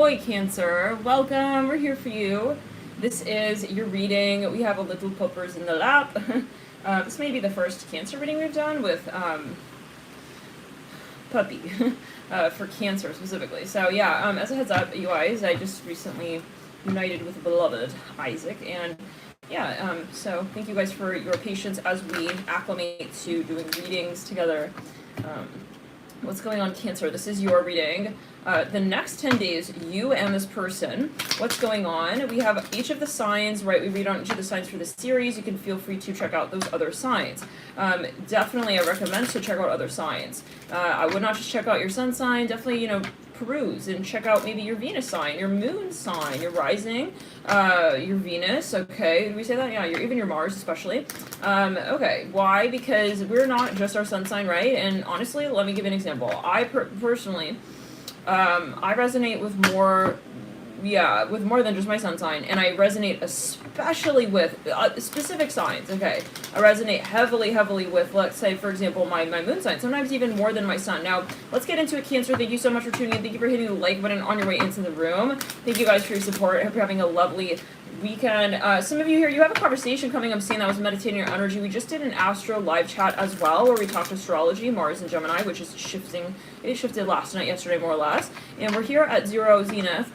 Ahoy, Cancer. Welcome. We're here for you. This is your reading. We have a little puppers in the lap. This may be the first Cancer reading we've done with puppy for Cancer specifically. So yeah, as a heads up, you guys, I just recently united with beloved Isaac, and yeah, so thank you guys for your patience as we acclimate to doing readings together. What's going on, Cancer? This is your reading. The next 10 days, you and this person, what's going on? We have each of the signs, right? We read on each of the signs for this series. You can feel free to check out those other signs. Definitely, I recommend to check out other signs. I would not just check out your sun sign. Definitely, peruse and check out maybe your Venus sign, your moon sign, your rising, your Venus. Okay, did we say that? Yeah, even your Mars especially. Okay, why? Because we're not just our sun sign, right? And honestly, let me give you an example. I personally, I resonate with more than just my sun sign, and I resonate especially with specific signs. Okay, I resonate heavily with, let's say, for example, my moon sign, sometimes even more than my sun. Now, let's get into it, Cancer. Thank you so much for tuning in. Thank you for hitting the like button on your way into the room. Thank you guys for your support. I hope you're having a lovely weekend. Some of you here, you have a conversation coming. I'm seeing that was meditating your energy. We just did an Astro live chat as well, where we talked astrology, Mars and Gemini, which is shifting. It shifted last night, yesterday, more or less. And we're here at 0 Zenith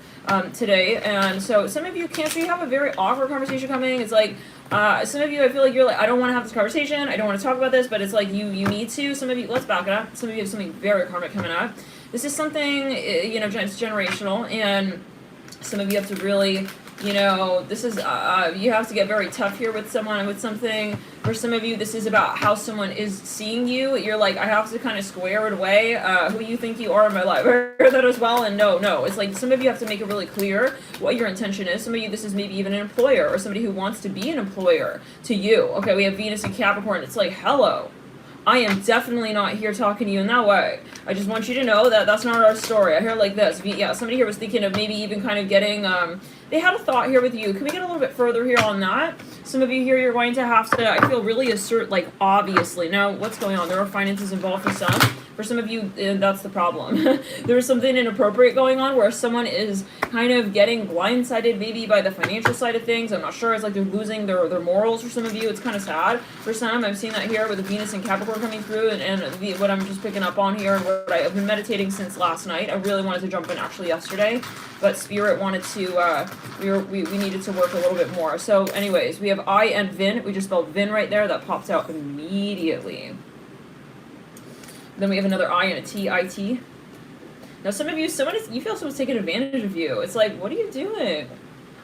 today. And so some of you, Cancer, you have a very awkward conversation coming. It's like, some of you, I feel like you're like, I don't want to have this conversation. I don't want to talk about this, but it's like you need to. Some of you, let's back it up. Some of you have something very karmic coming up. This is something, it's generational, and some of you have to really, this is, you have to get very tough here with someone and with something. For some of you, this is about how someone is seeing you. You're like, I have to kind of square it away, who you think you are in my life. I heard that as well, and no. It's like some of you have to make it really clear what your intention is. Some of you, this is maybe even an employer or somebody who wants to be an employer to you. Okay, we have Venus and Capricorn. It's like, hello. I am definitely not here talking to you in that way. I just want you to know that that's not our story. I hear like this. Yeah, somebody here was thinking of maybe even kind of getting, they had a thought here with you. Can we get a little bit further here on that? Some of you here, you're going to have to, I feel, really assert, like, obviously. Now, what's going on? There are finances involved for some. For some of you, that's the problem. There's something inappropriate going on where someone is kind of getting blindsided maybe by the financial side of things. I'm not sure. It's like they're losing their morals for some of you. It's kind of sad. For some, I'm seeing that here with the Venus and Capricorn coming through, and what I'm just picking up on here, and what I've been meditating since last night. I really wanted to jump in actually yesterday, but Spirit wanted to, we needed to work a little bit more. So anyways, we have I and Vin. We just spelled Vin right there. That popped out immediately. Then we have another I and a T, I-T. Now some of you, you feel someone's taking advantage of you. It's like, what are you doing?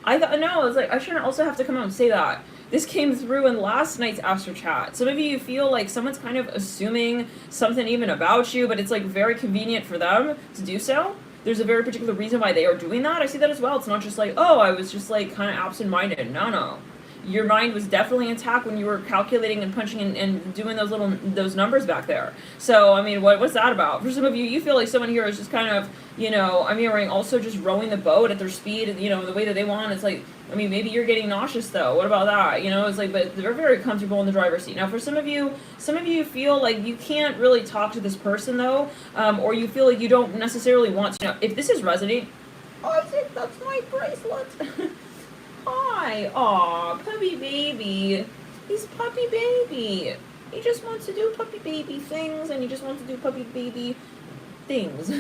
No, it's like, I shouldn't also have to come out and say that. This came through in last night's Astro Chat. Some of you feel like someone's kind of assuming something even about you, but it's like very convenient for them to do so. There's a very particular reason why they are doing that. I see that as well. It's not just like, oh, I was just like kind of absent-minded. No. Your mind was definitely intact when you were calculating and punching and doing those numbers back there. So, I mean, what's that about? For some of you, you feel like someone here is just kind of, I'm hearing also just rowing the boat at their speed, the way that they want. It's like, I mean, maybe you're getting nauseous though. What about that? It's like, but they're very comfortable in the driver's seat. Now, for some of you feel like you can't really talk to this person though, or you feel like you don't necessarily want to. If this is resonating, I think that's my bracelet. Hi, aw, puppy baby. He's puppy baby. He just wants to do puppy baby things, and he just wants to do puppy baby things.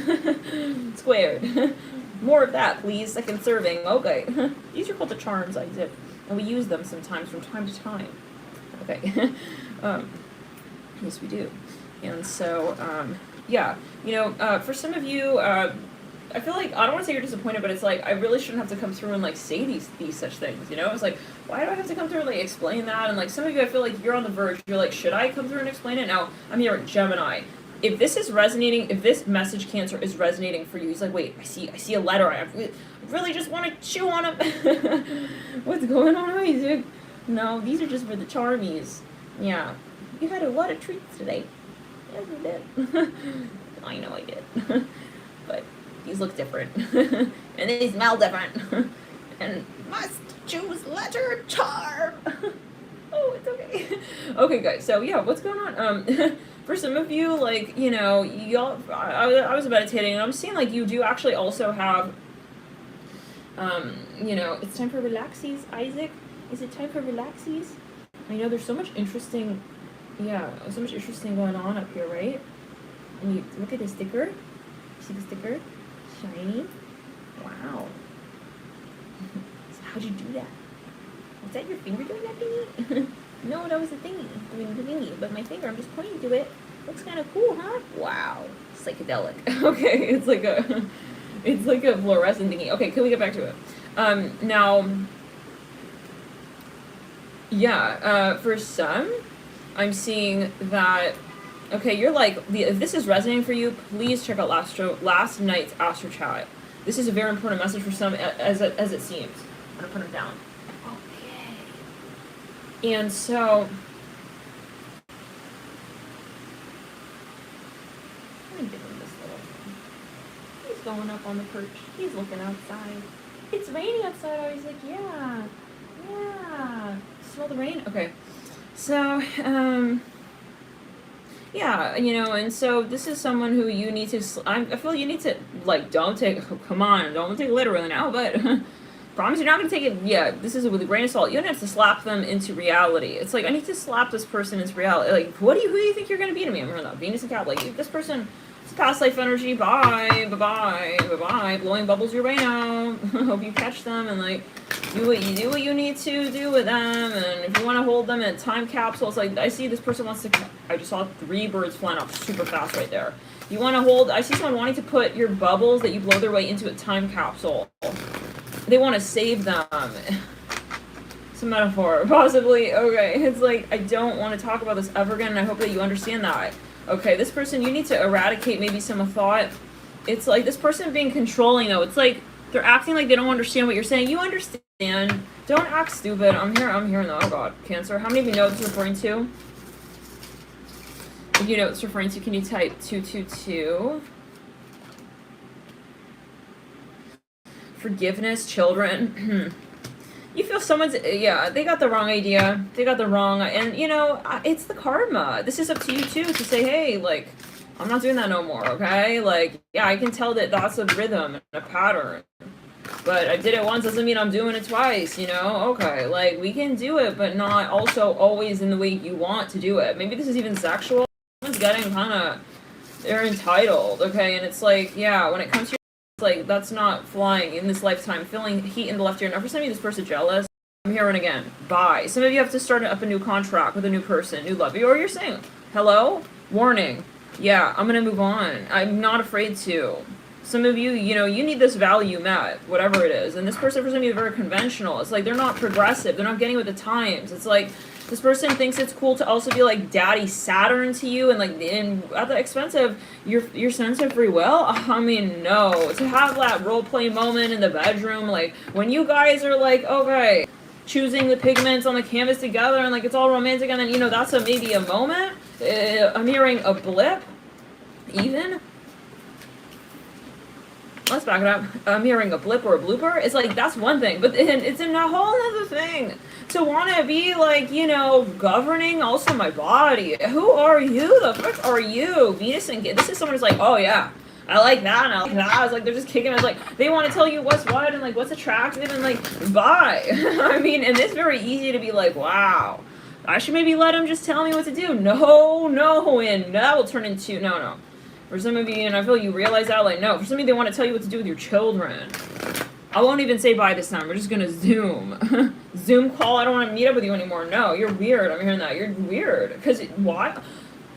Squared. More of that, please. Second serving. Okay. These are called the charms, Isaac, and we use them sometimes from time to time. Okay. Yes, we do. And so, yeah. For some of you, I feel like, I don't want to say you're disappointed, but it's like, I really shouldn't have to come through and, like, say these such things, It's like, why do I have to come through and, like, explain that? And, like, some of you, I feel like you're on the verge. You're like, should I come through and explain it? Now, I'm here at Gemini. If this is resonating, if this message, Cancer, is resonating for you, he's like, wait, I see a letter. I really just want to chew on it. What's going on, Isaac? No, these are just for the charmies. Yeah. You had a lot of treats today. Yes, you did. I know I did. But these look different. And they smell different. And must choose letter charm. Oh, it's okay. Okay, guys. So, yeah, what's going on? For some of you, like, y'all, I was meditating, and I'm seeing, like, you do actually also have You know, it's time for relaxies, Isaac. Is it time for relaxies? I know there's so much interesting, yeah, so much interesting going on up here, right? And you look at the sticker. See the sticker? Shiny. Wow. So how'd you do that? Was that your finger doing that thingy? No, that was the thingy. I mean, the thingy. But my finger, I'm just pointing to it. Looks kind of cool, huh? Wow. Psychedelic. Okay, it's like a fluorescent thingy. Okay, can we get back to it? Now, yeah, for some, I'm seeing that, okay, you're like, if this is resonating for you, please check out last night's Astro Chat. This is a very important message for some, as it seems. I'm gonna put them down. Okay. And so, I'm giving this little thing. He's going up on the perch. He's looking outside. It's raining outside. I was like, yeah. Smell the rain? Okay. So, yeah, you know, and so this is someone who you need to, I feel you need to, like, don't take it literally now, but promise you're not going to take it, yeah, this is with a grain of salt. You don't have to slap them into reality. It's like, I need to slap this person into reality. Like, who do you think you're going to be to me? I'm going to Venus and Cap, like, this person, it's past life energy, bye, blowing bubbles your way now. Hope you catch them and, like, do what you need to do with them, and if you want to hold them in a time capsule, it's like, I see this person wants to, I just saw 3 birds flying off super fast right there. You want to hold, I see someone wanting to put your bubbles that you blow their way into a time capsule. They want to save them. It's a metaphor, possibly. Okay, it's like, I don't want to talk about this ever again, and I hope that you understand that. Okay, this person, you need to eradicate maybe some thought. It's like, this person being controlling, though, it's like, they're acting like they don't understand what you're saying. You understand. Don't act stupid. I'm hearing that. Oh god, Cancer. How many of you know what it's referring to? If you know what it's referring to, can you type 222? Forgiveness, children. You feel someone's, yeah, they got the wrong idea. They got the wrong, and you know, it's the karma. This is up to you too, to say, hey, like, I'm not doing that no more, okay? Like, yeah, I can tell that that's a rhythm and a pattern. But I did it once doesn't mean I'm doing it twice, you know? Okay, like, we can do it, but not also always in the way you want to do it. Maybe this is even sexual. Someone's getting kind of, they're entitled, okay? And it's like, yeah, when it comes to your, like, that's not flying in this lifetime. Feeling heat in the left ear. Now, for some of you, this person jealous. I'm hearing again. Bye. Some of you have to start up a new contract with a new person, new love. Or you're saying, hello? Warning. Yeah, I'm gonna move on. I'm not afraid to. Some of you, you know, you need this value met, whatever it is. And this person, for some of you, is very conventional. It's like they're not progressive. They're not getting with the times. It's like this person thinks it's cool to also be like Daddy Saturn to you, and like at the expense of your sense of free will. I mean, no. To have that role play moment in the bedroom, like when you guys are like, okay, choosing the pigments on the canvas together, and like it's all romantic, and then you know that's maybe a moment. I'm hearing a blip, even. Let's back it up. I'm hearing a blip or a blooper. It's like, that's one thing, but then it's in a whole other thing. To want to be like, you know, governing also my body. Who are you? The frick are you? Venus and this is someone who's like, oh yeah, I like that and I like that. It's like, they're just kicking it. Like, they want to tell you what's what and like what's attractive and like, bye. I mean, and it's very easy to be like, wow, I should maybe let him just tell me what to do. No, and that will turn into, no. For some of you, and I feel you realize that, like, no. For some of you, they want to tell you what to do with your children. I won't even say bye this time. We're just going to Zoom. Zoom call. I don't want to meet up with you anymore. No, you're weird. I'm hearing that. You're weird. Because, why?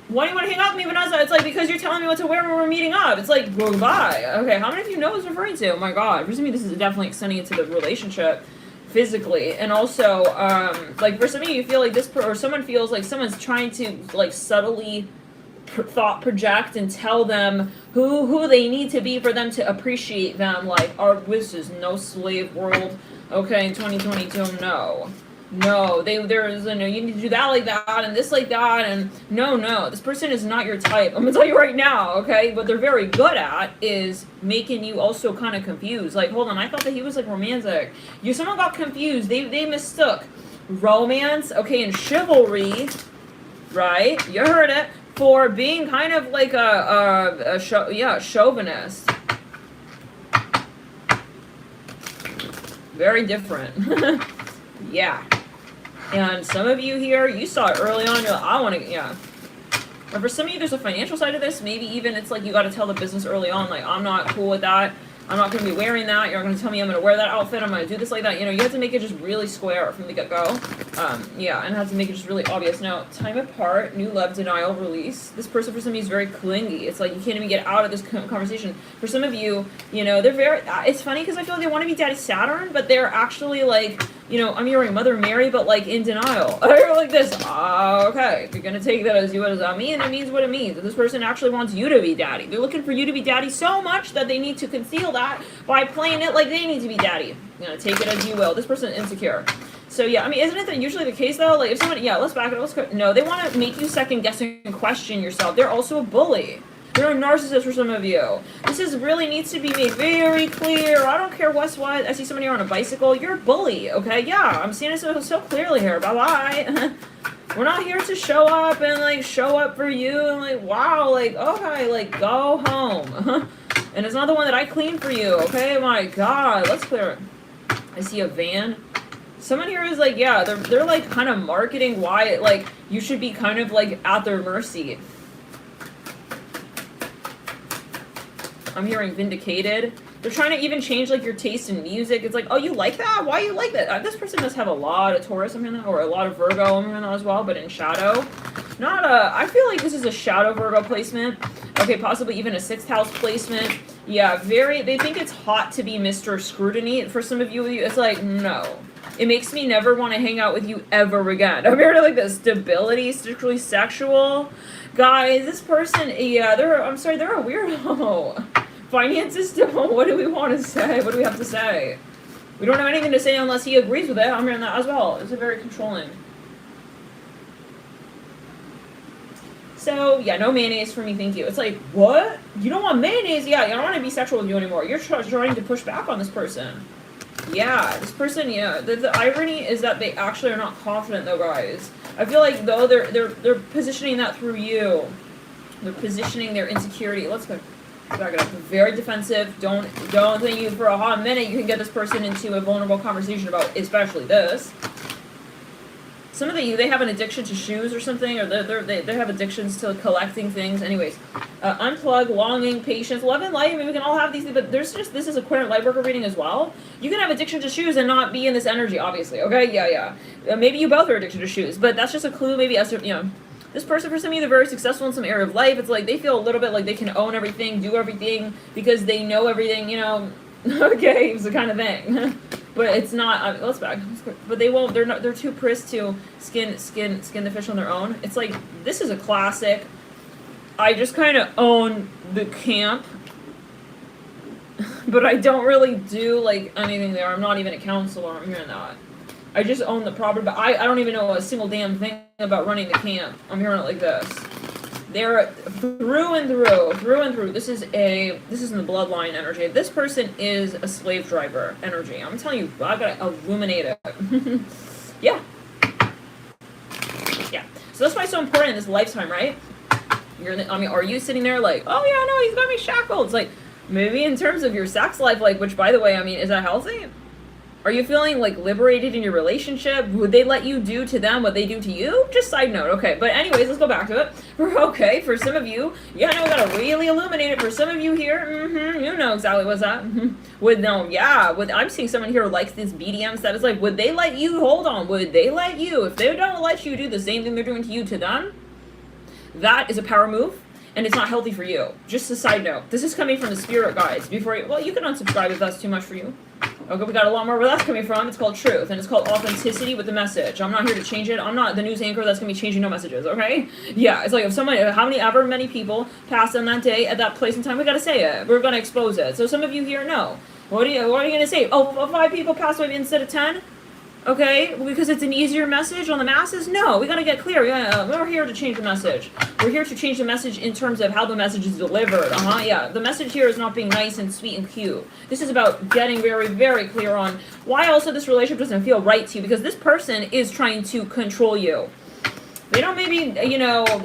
Why do you want to hang out with me, Vanessa? It's like, because you're telling me what to wear when we're meeting up. It's like, well, goodbye. Okay, how many of you know what it's referring to? Oh, my God. For some of you, this is definitely extending into the relationship physically. And also, like, for some of you, you feel like this, or someone feels like someone's trying to, like, subtly thought project and tell them who they need to be for them to appreciate them. Like, this is no slave world, okay, in 2022. No, there's no, you need to do that like that and this like that, and no, this person is not your type. I'm gonna tell you right now, okay? What they're very good at is making you also kind of confused. Like, hold on, I thought that he was like romantic. Someone got confused. They mistook romance, okay, and chivalry, right? You heard it. For being kind of like a chauvinist. Very different. Yeah. And some of you here, you saw it early on, you're like, I want to, yeah. Or for some of you, there's a financial side of this. Maybe even it's like you got to tell the business early on, like, I'm not cool with that. I'm not going to be wearing that. You're not going to tell me I'm going to wear that outfit. I'm going to do this like that. You know, you have to make it just really square from the get-go. Yeah, and have to make it just really obvious. Now, time apart, new love, denial, release. This person for some of you is very clingy. It's like you can't even get out of this conversation. For some of you, you know, they're very, it's funny because I feel like they want to be Daddy Saturn, but they're actually like, you know, I'm hearing Mother Mary, but like in denial. They're like this, okay, if you're going to take that as what does that mean? It means what it means. This person actually wants you to be daddy. They're looking for you to be daddy so much that they need to conceal that by playing it like they need to be daddy. You know, take it as you will. This person is insecure. So yeah, I mean, isn't it usually the case though? Like if someone, yeah, let's back it up. No, they want to make you second guess and question yourself. They're also a bully. They're a narcissist for some of you. This is really needs to be made very clear. I don't care what's what. I see somebody here on a bicycle. You're a bully, okay? Yeah, I'm seeing it so clearly here. Bye-bye. We're not here to show up and, like, show up for you and, like, wow, like, okay, like, go home. And it's not the one that I cleaned for you, okay? My God, let's clear it. I see a van. Someone here is, like, yeah, they're like, kind of marketing why, like, you should be kind of, like, at their mercy. I'm hearing vindicated. They're trying to even change like your taste in music. It's like, oh, you like that? Why you like that? This person must have a lot of Taurus, I'm hearing that, or a lot of Virgo, I'm hearing that as well, but in shadow. Not a, I feel like this is a shadow Virgo placement. Okay, possibly even a 6th house placement. Yeah, they think it's hot to be Mr. Scrutiny. For some of you, it's like, no. It makes me never want to hang out with you ever again. I'm hearing like this stability, strictly sexual. Guys, this person, yeah, they're a weirdo. Finances don't, what do we want to say? What do we have to say? We don't have anything to say unless he agrees with it. I'm hearing that as well. It's a very controlling. So, yeah, no mayonnaise for me, thank you. It's like, what? You don't want mayonnaise? Yeah, I don't want to be sexual with you anymore. You're trying to push back on this person. Yeah, this person, yeah. The irony is that they actually are not confident, though, guys. I feel like, though, they're positioning that through you. They're positioning their insecurity. Let's go back it up. Very defensive. Don't think you for a hot minute you can get this person into a vulnerable conversation about especially this. Some of you, they have an addiction to shoes or something, or they have addictions to collecting things. Anyways, unplug, longing, patience, love and light. I mean, we can all have these things, but there's just, this is a queer light worker reading as well. You can have addiction to shoes and not be in this energy, obviously, okay? Yeah. Maybe you both are addicted to shoes, but that's just a clue, maybe, as to, you know, this person, for some of you, they're very successful in some area of life. It's like they feel a little bit like they can own everything, do everything, because they know everything, you know, okay, it's the kind of thing. But it's not, let's back. But they won't, they're too prissed to skin the fish on their own. It's like, this is a classic. I just kind of own the camp, but I don't really do, like, anything there. I'm not even a counselor, I'm hearing that. I just own the property, but I don't even know a single damn thing about running the camp. I'm hearing it like this. They're through and through. This is in the bloodline energy. This person is a slave driver energy. I'm telling you, I gotta illuminate it. Yeah. So that's why it's so important in this lifetime, right? Are you sitting there like, oh yeah, no, he's got me shackled? It's like, maybe in terms of your sex life, like, which by the way, I mean, is that healthy? Are you feeling, like, liberated in your relationship? Would they let you do to them what they do to you? Just side note, okay. But anyways, let's go back to it. Okay, for some of you, yeah, no, we gotta really illuminate it. For some of you here, you know exactly what's that. I'm seeing someone here who likes this BDM status. Like, would they let you, hold on, would they let you, if they don't let you do the same thing they're doing to you to them, that is a power move. And it's not healthy for you. Just a side note. This is coming from the spirit guides. You can unsubscribe if that's too much for you. Okay, we got a lot more where that's coming from. It's called truth, and it's called authenticity with the message. I'm not here to change it. I'm not the news anchor that's going to be changing no messages, okay? Yeah, it's like if many people passed on that day at that place and time, we got to say it. We're going to expose it. So some of you here know. What are you going to say? Oh, 5 people passed away instead of 10? Okay, because it's an easier message on the masses? No, we gotta get clear. We're here to change the message. We're here to change the message in terms of how the message is delivered. Yeah, the message here is not being nice and sweet and cute. This is about getting very, very clear on why also this relationship doesn't feel right to you, because this person is trying to control you. They don't maybe,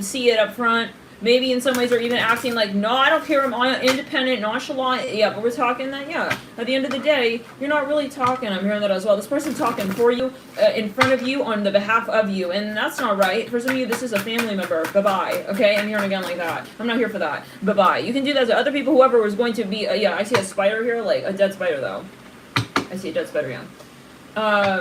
see it up front, maybe in some ways are even acting like, no, I don't care, I'm independent, nonchalant. Yeah, but we're talking that, yeah, at the end of the day, you're not really talking. I'm hearing that as well. This person talking for you, in front of you, on the behalf of you, and that's not right. For some of you, this is a family member. Bye-bye. Okay, I'm hearing again like that. I'm not here for that. Bye-bye. You can do that to other people, whoever was going to be, yeah, I see a spider here, like a dead spider, though. I see a dead spider, yeah.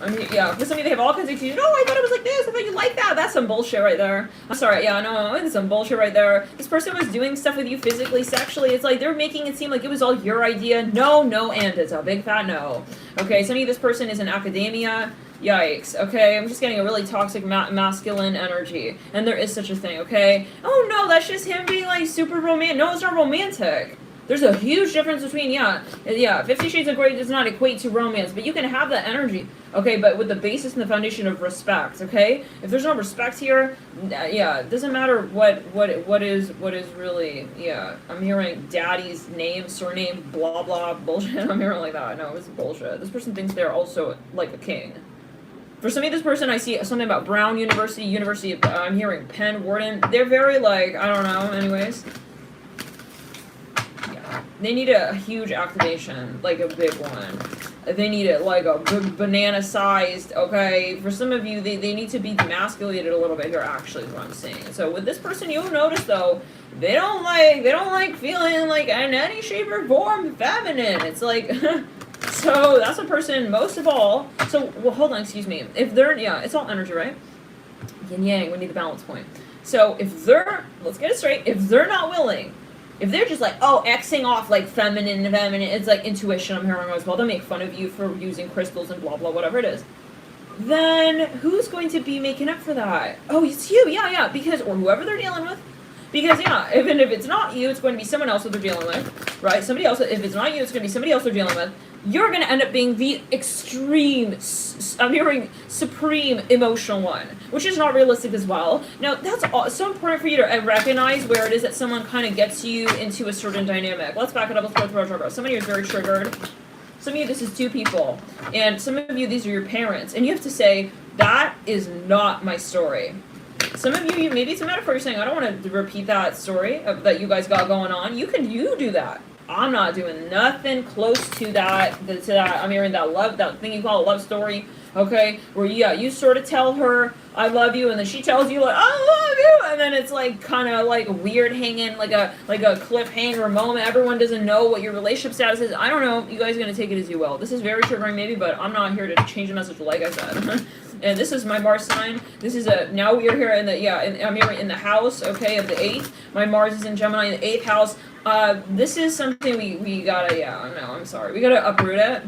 I mean, yeah, for some of you, they have all kinds of excuses. No, I thought it was like this. I thought you liked that. That's some bullshit right there. I'm sorry. Yeah, no, it's some bullshit right there. This person was doing stuff with you physically, sexually. It's like they're making it seem like it was all your idea. No, no, and it's a big fat no. Okay, some of you, this person is in academia. Yikes. Okay, I'm just getting a really toxic masculine energy. And there is such a thing, okay? Oh, no, that's just him being, like, super romantic. No, it's not romantic. There's a huge difference between, yeah, 50 Shades of Grey does not equate to romance, but you can have that energy, okay, but with the basis and the foundation of respect, okay? If there's no respect here, yeah, it doesn't matter what is really, yeah, I'm hearing daddy's name, surname, blah, blah, bullshit. I'm hearing like that. No, it's bullshit. This person thinks they're also like a king. For some of this person, I see something about Brown University, I'm hearing Penn, Wharton. They're very, like, I don't know, anyways. They need a huge activation, like a big one. They need it like a big banana-sized, okay? For some of you, they need to be demasculated a little bit here, actually, is what I'm saying. So with this person, you'll notice, though, they don't like feeling like in any shape or form feminine. It's like, so that's a person, most of all, so, well, hold on, excuse me. If they're, yeah, it's all energy, right? Yin yang, we need the balance point. So if they're, let's get it straight, if they're not willing, if they're just like, oh, Xing off like feminine, it's like intuition, I'm hearing as well, they'll make fun of you for using crystals and blah, blah, whatever it is. Then who's going to be making up for that? Oh, it's you, yeah, because, or whoever they're dealing with. Because, yeah, even if it's not you, it's going to be someone else that they're dealing with, right? Somebody else, if it's not you, it's going to be somebody else they're dealing with. You're going to end up being the extreme, I'm hearing supreme emotional one, which is not realistic as well. Now, that's so important for you to recognize where it is that someone kind of gets you into a certain dynamic. Let's back it up. Let's go through our Some of you are very triggered. Some of you, this is two people. And some of you, these are your parents. And you have to say, that is not my story. Some of you, maybe it's a metaphor. You're saying, I don't want to repeat that story that you guys got going on. You do that. I'm not doing nothing close to that. I'm hearing that thing you call a love story, okay? Where, yeah, you sort of tell her, I love you, and then she tells you, like, I love you, and then it's, like, kind of, like, weird hanging, like a cliffhanger moment. Everyone doesn't know what your relationship status is. I don't know. You guys are going to take it as you will. This is very triggering, maybe, but I'm not here to change the message, like I said. And this is my Mars sign. This is now we are here in the, I'm here in the house, okay, of the 8th. My Mars is in Gemini in the 8th house. This is something we gotta, I'm sorry. We gotta uproot it.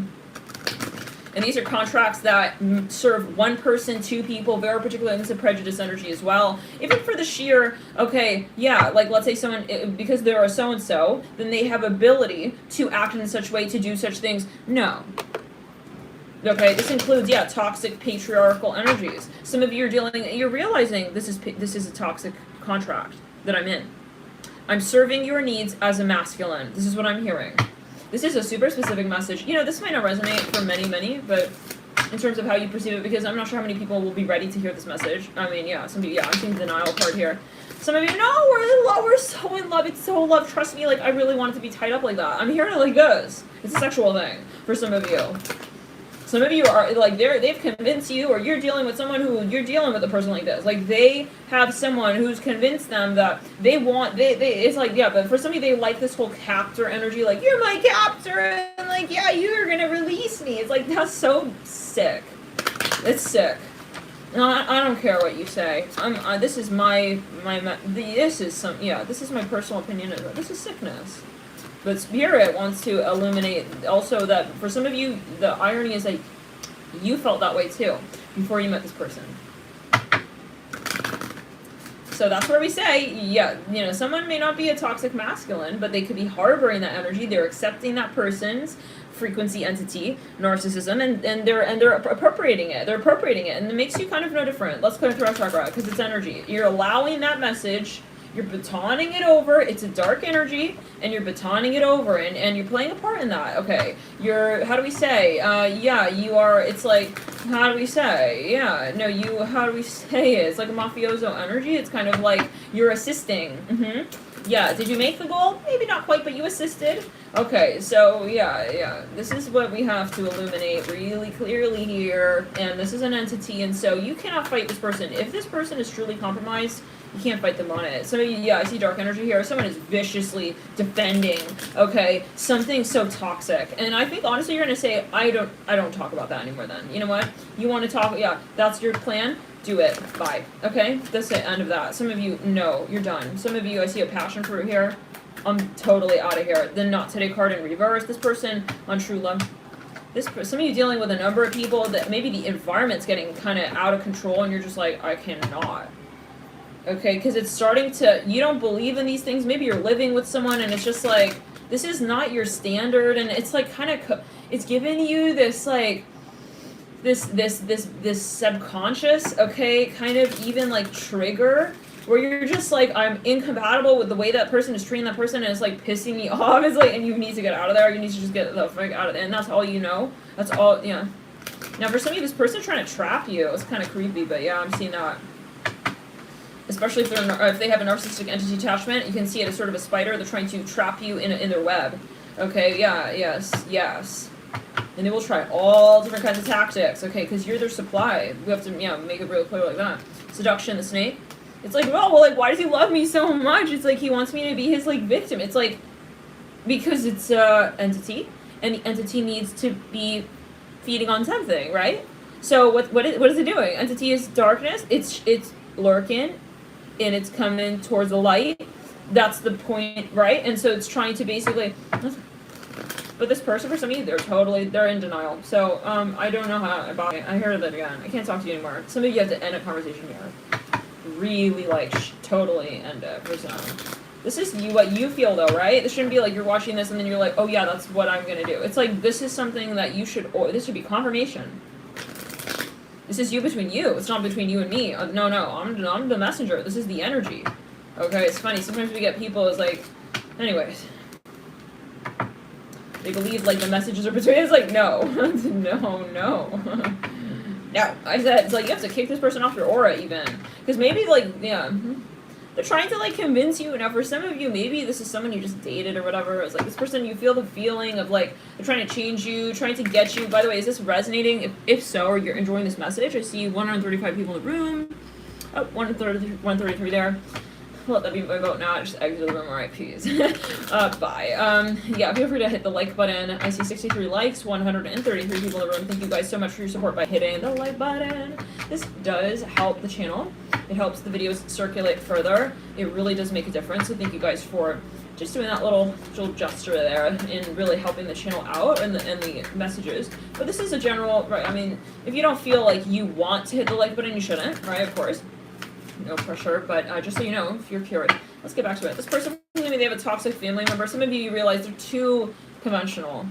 And these are contracts that serve one person, two people, very particular, and this is a prejudice energy as well. Even for the sheer, okay, yeah, like let's say someone, because they're a so-and-so, then they have ability to act in such way to do such things. No. Okay, this includes, toxic patriarchal energies. Some of you are you're realizing this is a toxic contract that I'm in. I'm serving your needs as a masculine. This is what I'm hearing. This is a super specific message. This might not resonate for many, but in terms of how you perceive it, because I'm not sure how many people will be ready to hear this message. I mean, I'm seeing the denial card here. Some of you, no, we're in love, we're so in love, it's so love, trust me, like, I really want it to be tied up like that. I'm hearing it like this. It's a sexual thing for some of you. Some of you are, like, they've convinced you, or you're dealing with someone who, you're dealing with a person like this. Like, they have someone who's convinced them that they want, it's like, but for some of you, they like this whole captor energy, like, you're my captor, and like, you're gonna release me. It's like, that's so sick. It's sick. No, I don't care what you say. This is this is my personal opinion. This is sickness. But Spirit wants to illuminate also that for some of you, the irony is that you felt that way too before you met this person. So that's where we say, someone may not be a toxic masculine, but they could be harboring that energy. They're accepting that person's frequency entity, narcissism, and they're appropriating it. They're appropriating it, and it makes you kind of no different. Let's go through our chakra because it's energy. You're allowing that message. You're batoning it over. It's a dark energy, and you're batoning it over, and you're playing a part in that. Okay, you're, how do we say? Yeah, you are. It's like, how do we say? Yeah, no, you. How do we say it? It's like a mafioso energy. It's kind of like you're assisting. Yeah, did you make the goal? Maybe not quite, but you assisted. Okay, so yeah, this is what we have to illuminate really clearly here, and this is an entity, and so you cannot fight this person. If this person is truly compromised, you can't fight them on it. Some of you, yeah, I see dark energy here. Someone is viciously defending, okay, something so toxic. And I think, honestly, you're going to say, I don't talk about that anymore then. You know what? You want to talk, yeah, that's your plan? Do it. Bye. Okay? That's the end of that. Some of you, no, you're done. Some of you, I see a passion fruit here. I'm totally out of here. The Not Today card in reverse. This person on True Love. Some of you dealing with a number of people that maybe the environment's getting kind of out of control and you're just like, I cannot. Okay, because it's starting to, you don't believe in these things. Maybe you're living with someone and it's just like, this is not your standard, and it's like kind of, it's giving you this like, this subconscious, okay, kind of even like trigger where you're just like, I'm incompatible with the way that person is treating that person and it's like pissing me off. It's like, and you need to get out of there. You need to just get the fuck out of there. And that's all you know. That's all, yeah. Now for some of you, this person's trying to trap you. It's kind of creepy, but yeah, I'm seeing that. Especially if they have a narcissistic entity attachment, you can see it as sort of a spider. They're trying to trap you in their web. Okay, yeah, yes. And they will try all different kinds of tactics, okay, because you're their supply. We have to, yeah, make it real clear like that. Seduction, the snake. It's like, well, like, why does he love me so much? It's like he wants me to be his, like, victim. It's like, because it's a entity, and the entity needs to be feeding on something, right? So what is it doing? Entity is darkness. It's lurking, and it's coming towards the light. That's the point, right? And so it's trying to basically, but this person, for some of you, they're in denial. So, I don't know how about it. I heard that again. I can't talk to you anymore. Some of you have to end a conversation here. Really, like, totally end it for some. This is what you feel, though, right? This shouldn't be like you're watching this and then you're like, oh yeah, that's what I'm gonna do. It's like, this is something that you should, this should be confirmation. This is you between you. It's not between you and me. No, I'm the messenger. This is the energy. Okay, it's funny. Sometimes we get people is like, anyways. They believe, like, the messages are between. It's like, no. No. I said, it's like, you have to kick this person off your aura, even. Because maybe, like, yeah. They're trying to, like, convince you. Now, for some of you, maybe this is someone you just dated or whatever. It's like, this person, you feel the feeling of, like, they're trying to change you, trying to get you. By the way, is this resonating? If so, or you're enjoying this message, I see 135 people in the room. Oh, 133 there. Let that be my vote now. Just exit the room. Alright, peace. Bye. Yeah, feel free to hit the like button. I see 63 likes, 133 people in the room. Thank you guys so much for your support by hitting the like button. This does help the channel. It helps the videos circulate further. It really does make a difference. So thank you guys for just doing that little gesture there and really helping the channel out and the messages. But this is a general, right? I mean, if you don't feel like you want to hit the like button, you shouldn't, right? Of course. No pressure, but just so you know, if you're curious. Let's get back to it. This person, maybe they have a toxic family member. Some of you realize they're too conventional.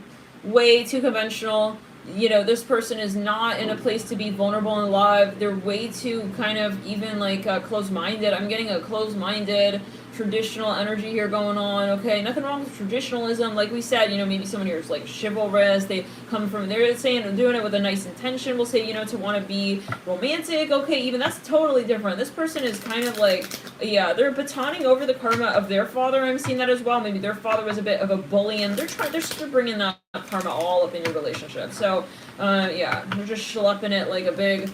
Way too conventional. You know, this person is not in a place to be vulnerable and alive. They're way too kind of even like closed-minded. I'm getting a closed-minded traditional energy here going on. Okay, nothing wrong with traditionalism. Like we said, you know, maybe someone here is like chivalrous. They come from, they're saying they're doing it with a nice intention. We'll say, you know, to want to be romantic. Okay, even that's totally different. This person is kind of like, yeah, they're batoning over the karma of their father. I'm seeing that as well. Maybe their father was a bit of a bully, and they're bringing that karma all up in your relationship. So, yeah, they're just schlepping it like a big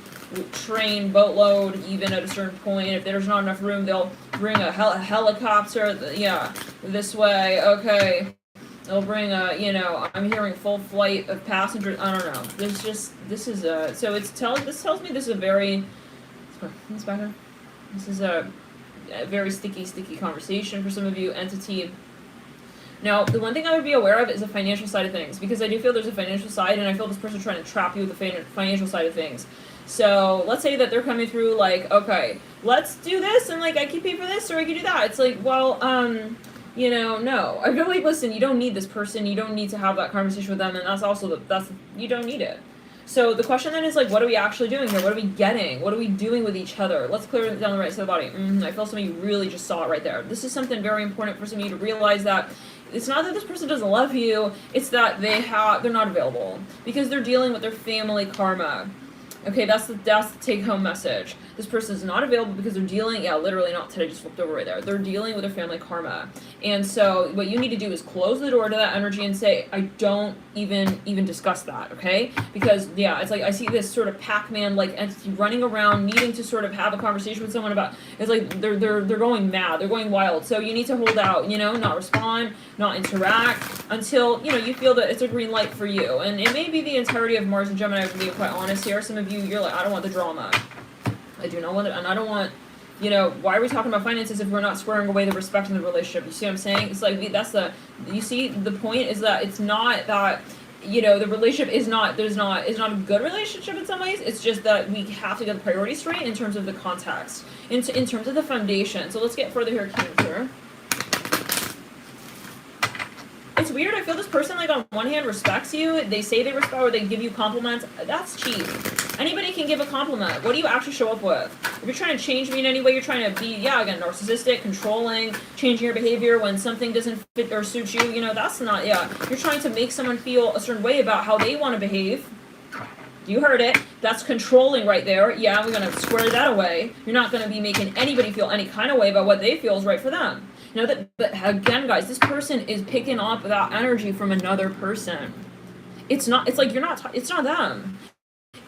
train boatload. Even at a certain point, if there's not enough room, they'll bring a helicopter, yeah, this way. Okay, they'll bring a, you know, I'm hearing full flight of passengers. I don't know, there's just, this is a, so this tells me this is a very, this is a very sticky conversation for some of you. Entity. Now, the one thing I would be aware of is the financial side of things, because I do feel there's a financial side, and I feel this person's trying to trap you with the financial side of things. So, let's say that they're coming through like, okay, let's do this, and like, I can pay for this, or I can do that. It's like, well, you know, no. I feel like, listen, you don't need this person, you don't need to have that conversation with them, and that's also, you don't need it. So the question then is like, what are we actually doing here? What are we getting? What are we doing with each other? Let's clear it down the right side of the body. I feel some of you really just saw it right there. This is something very important for some of you to realize, that it's not that this person doesn't love you, it's that they're not available because they're dealing with their family karma. Okay, that's the take-home message. This person is not available because they're dealing, literally not today, just flipped over right there. They're dealing with their family karma. And so what you need to do is close the door to that energy and say, I don't even discuss that, okay? Because, it's like I see this sort of Pac-Man like entity running around needing to sort of have a conversation with someone about, it's like they're going mad, they're going wild. So you need to hold out, not respond, not interact until, you feel that it's a green light for you. And it may be the entirety of Mars and Gemini, to be quite honest here. Some of you, you're like, I don't want the drama. I do not want it, and I don't want, why are we talking about finances if we're not squaring away the respect in the relationship? You see what I'm saying? It's like, you see, the point is that it's not that, the relationship is not a good relationship in some ways. It's just that we have to get the priorities straight in terms of the context, in terms of the foundation. So let's get further here, Cancer. It's weird, I feel this person, like, on one hand respects you, they say they respect, or they give you compliments. That's cheap. Anybody can give a compliment. What do you actually show up with? If you're trying to change me in any way, you're trying to be, again, narcissistic, controlling, changing your behavior when something doesn't fit or suit you, that's not, You're trying to make someone feel a certain way about how they want to behave. You heard it. That's controlling right there. Yeah, we're going to square that away. You're not going to be making anybody feel any kind of way about what they feel is right for them. But again, guys, this person is picking up that energy from another person. It's not them.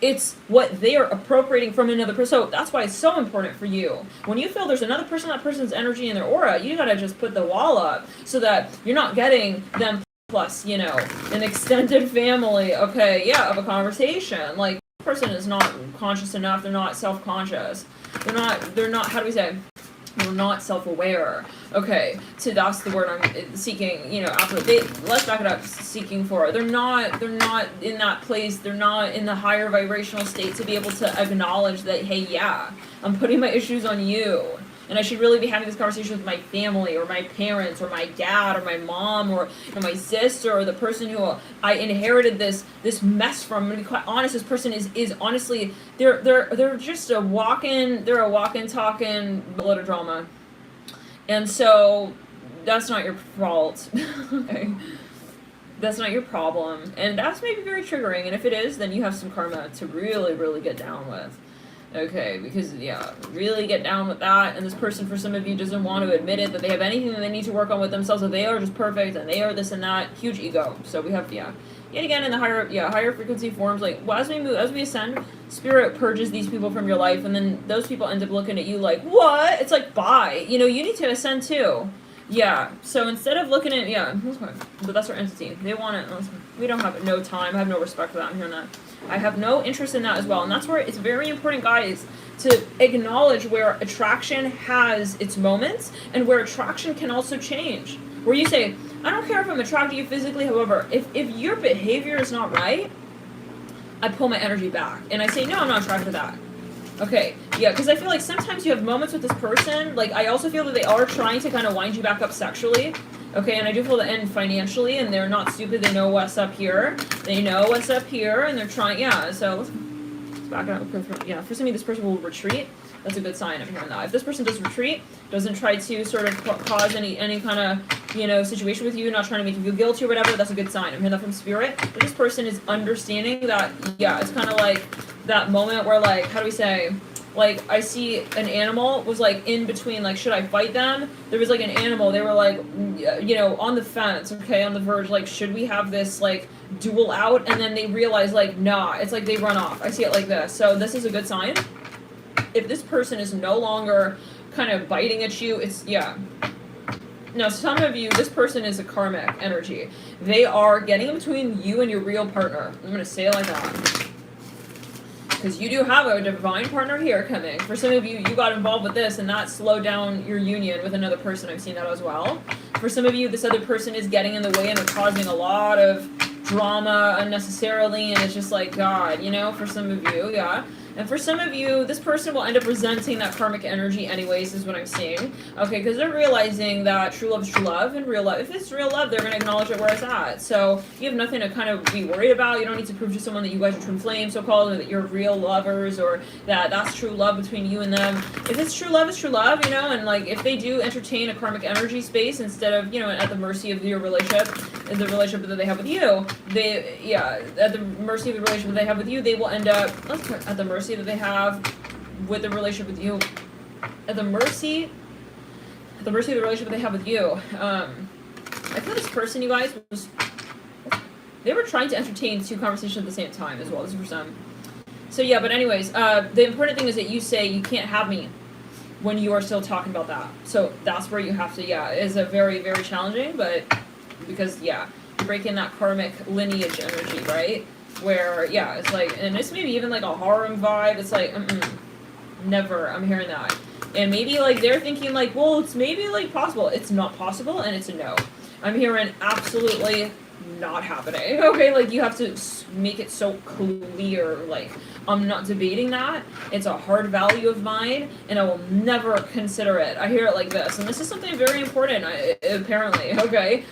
It's what they are appropriating from another person. So that's why it's so important for you. When you feel there's another person, that person's energy in their aura, you gotta just put the wall up so that you're not getting them plus, an extended family, of a conversation. Like, the person is not conscious enough, they're not self-conscious. They're not, how do we say? They're not self-aware. Okay, so that's the word I'm seeking, after let's back it up, seeking for. They're not in that place, they're not in the higher vibrational state to be able to acknowledge that, hey, I'm putting my issues on you. And I should really be having this conversation with my family, or my parents, or my dad, or my mom, or my sister, or the person who I inherited this mess from. I'm gonna be quite honest. This person is honestly, they're just a walking, talking load of drama, and so that's not your fault. Okay, that's not your problem, and that's maybe very triggering. And if it is, then you have some karma to really, really get down with. Okay, because, really get down with that, and this person, for some of you, doesn't want to admit it, that they have anything that they need to work on with themselves, that they are just perfect, and they are this and that, huge ego. So we have, yet again, in the higher frequency forms, like, well, as we ascend, Spirit purges these people from your life, and then those people end up looking at you like, what? It's like, bye. You need to ascend too. Yeah, so instead of looking at, that's fine. But that's our entity. They want it. We don't have no time. I have no respect for that. I'm hearing that. I have no interest in that as well. And that's where it's very important, guys, to acknowledge where attraction has its moments and where attraction can also change. Where you say, I don't care if I'm attracted to you physically, however, if your behavior is not right, I pull my energy back. And I say, no, I'm not attracted to that. Okay, because I feel like sometimes you have moments with this person, like, I also feel that they are trying to kind of wind you back up sexually, okay, and I do feel the end financially, and they're not stupid, they know what's up here, and they're trying, so let's back it up, for some of you, this person will retreat. That's a good sign of hearing that. If this person does retreat, doesn't try to sort of cause any kind of, situation with you, not trying to make you feel guilty or whatever, that's a good sign. I'm hearing that from Spirit. But this person is understanding that, it's kind of like that moment where, like, how do we say, like, I see an animal was, like, in between, like, should I fight them? There was, like, an animal, they were, like, on the fence, okay, on the verge, like, should we have this, like, duel out? And then they realize, like, nah, it's like they run off. I see it like this. So this is a good sign. If this person is no longer kind of biting at you, it's, Now, some of you, this person is a karmic energy. They are getting in between you and your real partner. I'm going to say it like that. Because you do have a divine partner here coming. For some of you, you got involved with this, and that slowed down your union with another person. I've seen that as well. For some of you, this other person is getting in the way, and they're causing a lot of drama unnecessarily, and it's just like, God, for some of you, And for some of you, this person will end up resenting that karmic energy anyways, is what I'm seeing. Okay, because they're realizing that true love is true love, and real love, if it's real love, they're going to acknowledge it where it's at. So you have nothing to kind of be worried about. You don't need to prove to someone that you guys are twin flames, so-called, or that you're real lovers, or that that's true love between you and them. If it's true love, it's true love, you know, and like if they do entertain a karmic energy space instead of, you know, at the mercy of your relationship, the relationship that they have with you, at the mercy of the relationship that they have with you, they will end up at the mercy that they have with the relationship with you, at the mercy of the relationship they have with you. I feel this person, you guys, they were trying to entertain two conversations at the same time as well. This is for some. So yeah, but anyways, the important thing is that you say you can't have me when you are still talking about that. So that's where you have to, it's a very, very challenging, but because, you're breaking that karmic lineage energy, right? Where, it's like, and it's maybe even like a harem vibe. It's like, never, I'm hearing that. And maybe like they're thinking like, well, it's maybe like possible. It's not possible, and it's a no. I'm hearing absolutely not happening. Okay, like you have to make it so clear, like I'm not debating that. It's a hard value of mine, and I will never consider it. I hear it like this, and this is something very important, apparently, okay?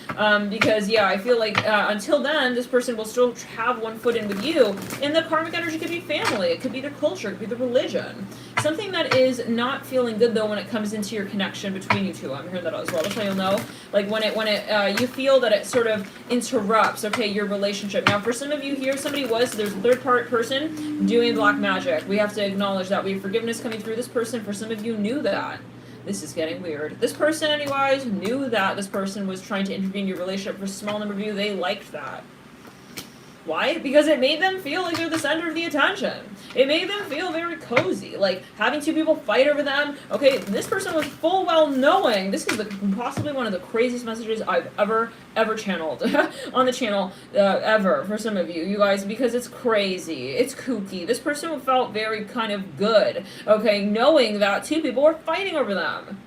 Because, I feel like until then, this person will still have one foot in with you, and the karmic energy could be family, it could be their culture, it could be their religion. Something that is not feeling good, though, when it comes into your connection between you two. I'm hearing that as well. That's how you'll know. Like, when it you feel that it sort of interrupts, okay, your relationship. Now, for some of you here, there's a third-part person doing black magic. We have to acknowledge that. We have forgiveness coming through this person. For some of you, knew that. This is getting weird. This person, anyways, knew that this person was trying to intervene in your relationship. For a small number of you, they liked that. Why? Because it made them feel like they're the center of the attention. It made them feel very cozy. Like, having two people fight over them. Okay, this person was full well knowing. This is possibly one of the craziest messages I've ever channeled on the channel, ever, for some of you guys, because it's crazy. It's kooky. This person felt very kind of good, okay, knowing that two people were fighting over them.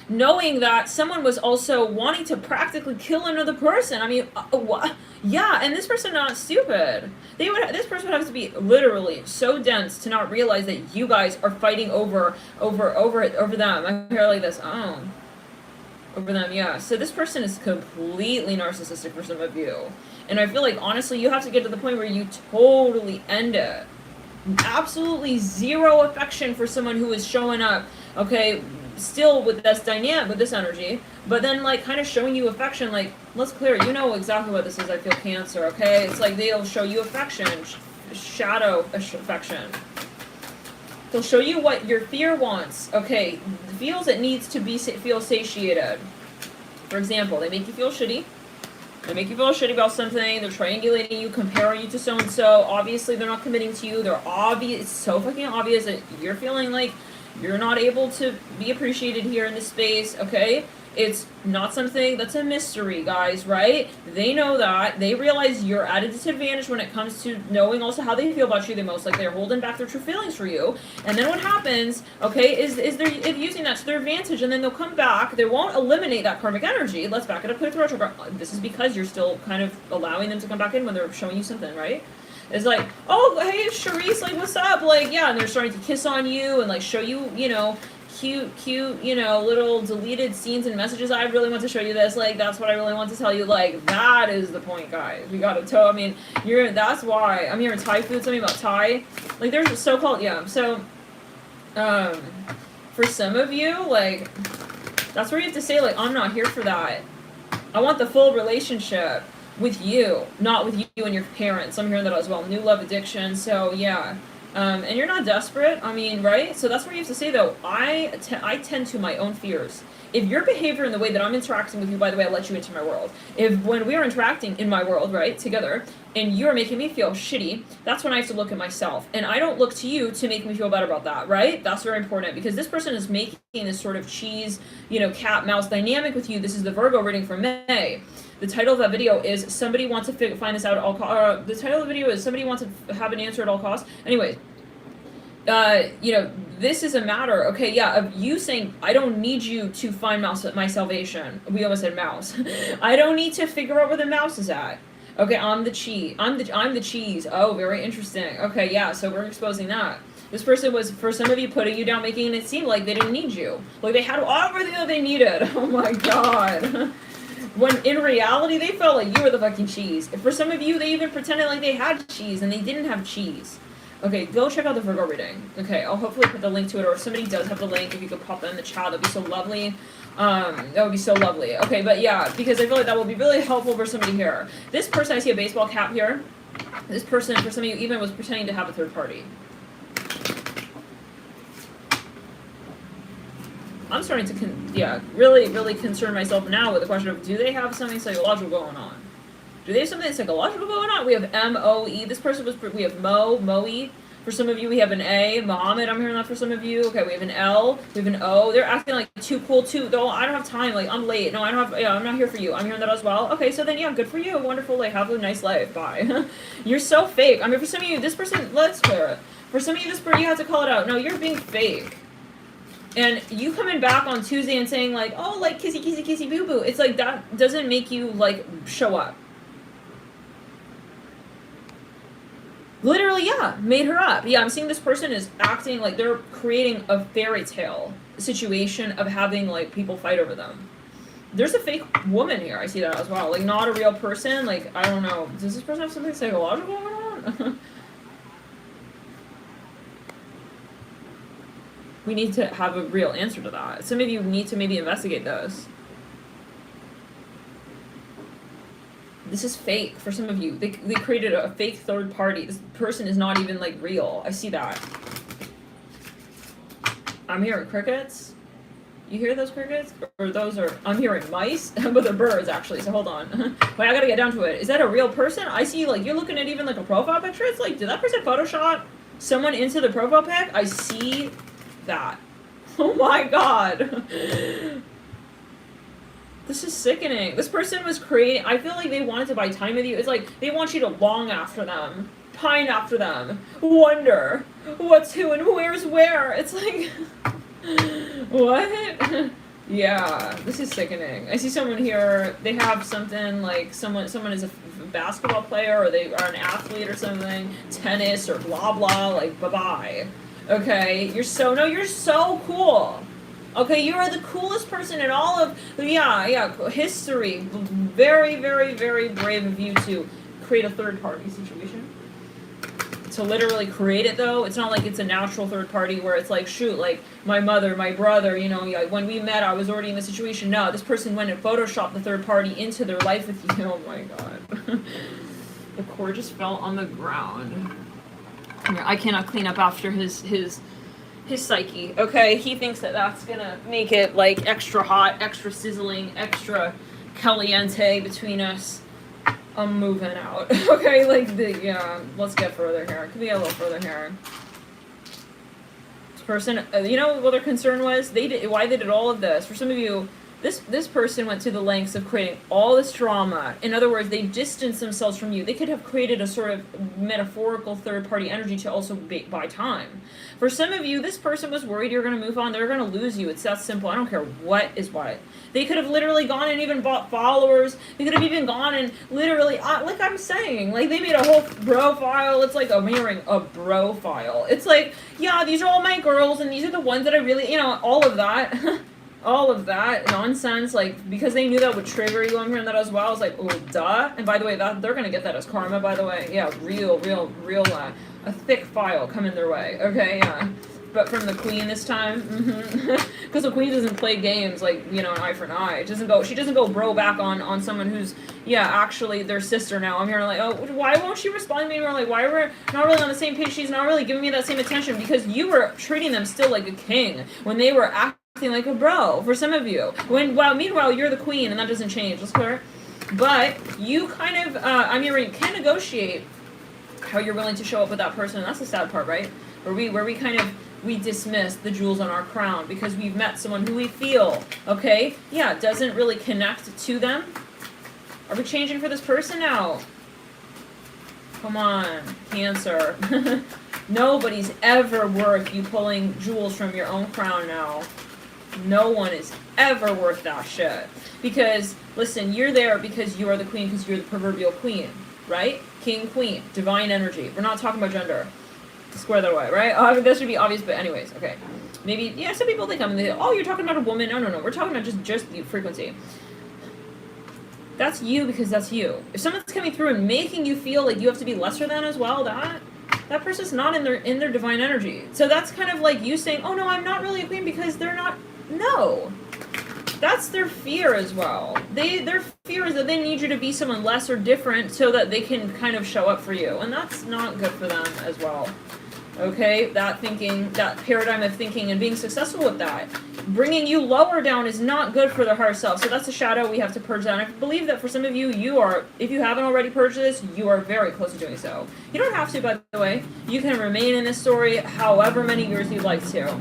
Knowing that someone was also wanting to practically kill another person. I mean, what? Yeah, and this person not stupid. This person would have to be literally so dense to not realize that you guys are fighting over them. I hear like this. Oh, over them. Yeah. So this person is completely narcissistic for some of you, and I feel like honestly, you have to get to the point where you totally end it. Absolutely zero affection for someone who is showing up. Okay. Still with this dynamic, with this energy, but then like kind of showing you affection, like, let's clear it. You know exactly what this is. I feel Cancer, okay? It's like they'll show you affection, shadow affection. They'll show you what your fear wants, okay? Feels it needs to feel satiated. For example, they make you feel shitty. They make you feel shitty about something. They're triangulating you, comparing you to so-and-so. Obviously, they're not committing to you. They're obvious. It's so fucking obvious that you're feeling like you're not able to be appreciated here in this space, okay? It's not something that's a mystery, guys, right? They know that. They realize you're at a disadvantage when it comes to knowing also how they feel about you the most. Like, they're holding back their true feelings for you. And then what happens, okay, is they're using that to their advantage, and then they'll come back. They won't eliminate that karmic energy. Let's back it up to the retro. This is because you're still kind of allowing them to come back in when they're showing you something, right? It's like, oh, hey, Charisse, like, what's up? Like, yeah, and they're starting to kiss on you and, like, show you, you know, cute, you know, little deleted scenes and messages. I really want to show you this. Like, that's what I really want to tell you. Like, that is the point, guys. We gotta tell, I mean, that's why. I'm hearing Thai food, something about Thai. Like, there's so-called, so, for some of you, like, that's where you have to say, like, I'm not here for that. I want the full relationship. With you, not with you and your parents. I'm hearing that as well. New love addiction. So yeah, and you're not desperate. I mean, right? So that's where you have to say though. I tend to my own fears. If your behavior and the way that I'm interacting with you, by the way, I let you into my world. If when we are interacting in my world, right, together, and you're making me feel shitty, that's when I have to look at myself. And I don't look to you to make me feel better about that, right? That's very important because this person is making this sort of cheese, you know, cat mouse dynamic with you. This is the Virgo reading for May. The title of that video is Somebody Wants to Find This Out at All Costs. The title of the video is Somebody Wants to Have an Answer at All Costs. Anyways, you know, this is a matter, okay, yeah, of you saying, I don't need you to find my salvation. We almost said mouse. I don't need to figure out where the mouse is at. Okay, I'm the cheese. I'm the cheese. Oh, very interesting. Okay, yeah, so we're exposing that. This person was, for some of you, putting you down, making it seem like they didn't need you. Like they had everything that they needed. Oh my god. When in reality, they felt like you were the fucking cheese. For some of you, they even pretended like they had cheese and they didn't have cheese. Okay, go check out the Virgo reading. Okay, I'll hopefully put the link to it, or if somebody does have the link, if you could pop it in the chat, that'd be so lovely. That would be so lovely. Okay, but yeah, because I feel like that will be really helpful for somebody here. This person, I see a baseball cap here. This person, for some of you, even was pretending to have a third party. I'm starting to, really concern myself now with the question of, do they have something psychological going on? Do they have something psychological going on? We have M-O-E. This person was, we have Moe. For some of you, we have an A. Mohammed, I'm hearing that for some of you. Okay, we have an L. We have an O. They're acting like too cool, too. Though I don't have time. Like, I'm late. No, I don't have, I'm not here for you. I'm hearing that as well. Okay, so then, yeah, good for you. Wonderful. Like, have a nice life. Bye. You're so fake. I mean, for some of you, this person, let's clear it. For some of you, this person, you have to call it out. No, you're being fake. And you coming back on Tuesday and saying, like, oh, like, kissy, kissy, kissy, boo-boo. It's like, that doesn't make you, like, show up. Literally, yeah, made her up. Yeah, I'm seeing this person is acting like they're creating a fairy tale situation of having, like, people fight over them. There's a fake woman here. I see that as well. Like, not a real person. Like, I don't know. Does this person have something psychological going on? We need to have a real answer to that. Some of you need to maybe investigate those. This is fake for some of you. They created a fake third party. This person is not even, like, real. I see that. I'm hearing crickets. You hear those crickets? Or those are... I'm hearing mice, but they're birds, actually, so hold on. Wait, I gotta get down to it. Is that a real person? I see, like, you're looking at even, like, a profile picture. It's like, did that person Photoshop someone into the profile pic? I see that. Oh my god. This is sickening. This person was creating... I feel like they wanted to buy time with you. It's like, they want you to long after them. Pine after them. Wonder what's who and where's where. It's like... What? Yeah, this is sickening. I see someone here, they have something like someone is a basketball player, or they are an athlete or something, tennis or blah blah, like bye-bye. Okay, you're so cool. Okay, you are the coolest person in all of, history. Very, very, very brave of you to create a third party situation. To literally create it, though, it's not like it's a natural third party where it's like, shoot, like, my mother, my brother, you know, when we met, I was already in the situation. No, this person went and photoshopped the third party into their life with you. Oh my god. The cord just fell on the ground. I cannot clean up after his psyche, okay? He thinks that that's gonna make it, like, extra hot, extra sizzling, extra caliente between us. I'm moving out. Okay, like, let's get further here. Could be a little further here. This person, you know what their concern was? Why they did all of this. For some of you, this person went to the lengths of creating all this drama. In other words, they distanced themselves from you. They could have created a sort of metaphorical third-party energy to also buy time. For some of you, this person was worried you're going to move on. They're going to lose you. It's that simple. I don't care what is what. They could have literally gone and even bought followers. They could have even gone and literally, like I'm saying, like they made a whole bro file. It's like I'm hearing a bro file. It's like, yeah, these are all my girls and these are the ones that I really, you know, all of that. All of that nonsense, like, because they knew that would trigger you. I'm hearing that as well. I was like, oh, duh. And by the way, that they're gonna get that as karma, by the way. Yeah, real, a thick file coming their way. Okay, yeah. But from the queen this time, because the queen doesn't play games like, you know, an eye for an eye. She doesn't go bro back on someone who's, yeah, actually their sister now. I'm hearing like, oh, why won't she respond to me? And we're like, why are we not really on the same page? She's not really giving me that same attention because you were treating them still like a king when they were acting like a bro for some of you. Meanwhile, you're the queen and that doesn't change. That's clear. But you kind of, you can negotiate how you're willing to show up with that person. And that's the sad part, right? Where we dismiss the jewels on our crown because we've met someone who we feel, okay, yeah, doesn't really connect to them. Are we changing for this person now? Come on, Cancer. Nobody's ever worth you pulling jewels from your own crown now. No one is ever worth that shit. Because, listen, you're there because you are the queen, because you're the proverbial queen. right? King, queen, divine energy. We're not talking about gender. Square that away, right? This should be obvious, but anyways, okay. Maybe, yeah, some people, they come and they, oh, you're talking about a woman. No. We're talking about just the frequency. That's you because that's you. If someone's coming through and making you feel like you have to be lesser than as well, that person's not in their divine energy. So that's kind of like you saying, oh no, I'm not really a queen because they're not. No. That's their fear as well. Their fear is that they need you to be someone less or different so that they can kind of show up for you. And that's not good for them as well. Okay, that thinking, that paradigm of thinking and being successful with that, bringing you lower down is not good for the higher self. So that's a shadow we have to purge down. I believe that for some of you, you are, if you haven't already purged this, you are very close to doing so. You don't have to, by the way. You can remain in this story however many years you'd like to.